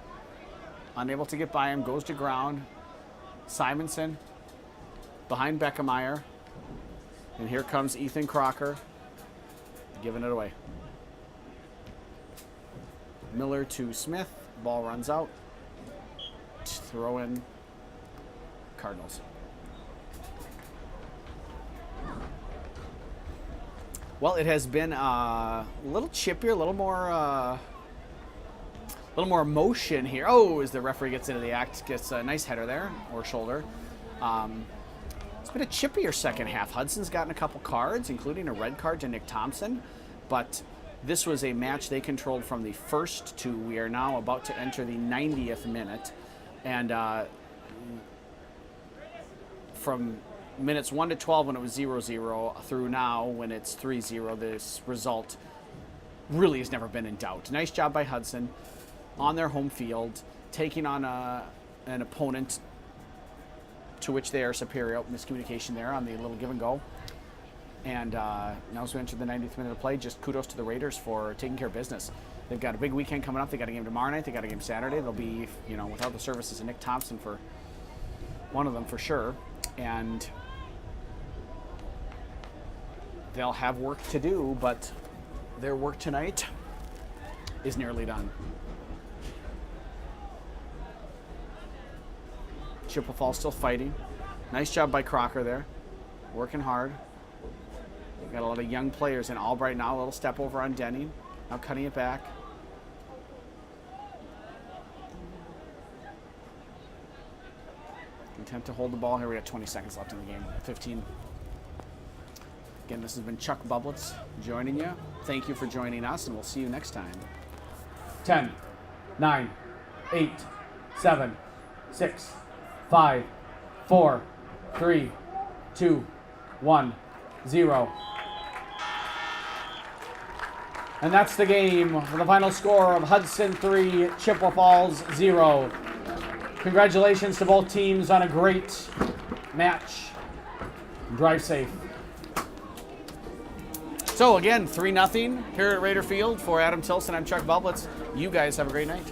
Unable to get by him, goes to ground. Simonson behind Beckemeyer. And here comes Ethan Crocker, giving it away. Miller to Smith. Ball runs out. Throw in Cardinals. Well, it has been a little chippier, a little more emotion here. Oh, as the referee gets into the act, gets a nice header there, or shoulder. It's been a chippier second half. Hudson's gotten a couple cards, including a red card to Nick Thompson, but this was a match they controlled from the first to we are now about to enter the 90th minute, and from minutes 1 to 12 when it was 0-0 through now when it's 3-0, this result really has never been in doubt. Nice job by Hudson on their home field, taking on an opponent to which they are superior. Miscommunication there on the little give and go. And now as we enter the 90th minute of play, just kudos to the Raiders for taking care of business. They've got a big weekend coming up. They got a game tomorrow night. They got a game Saturday. They'll be, without the services of Nick Thompson for one of them for sure. And they'll have work to do, but their work tonight is nearly done. Chippewa Falls still fighting. Nice job by Crocker there. Working hard. We've got a lot of young players in Albright now. A little step over on Denning. Now cutting it back. Content to hold the ball here. We got 20 seconds left in the game. 15. Again, this has been Chuck Bublitz joining you. Thank you for joining us, and we'll see you next time. 10, 9, 8, 7, 6, 5, 4, 3, 2, 1, 0. And that's the game with the final score of Hudson 3, Chippewa Falls 0. Congratulations to both teams on a great match. Drive safe. So again, 3-0 here at Raider Field. For Adam Tilson, I'm Chuck Bublitz. You guys have a great night.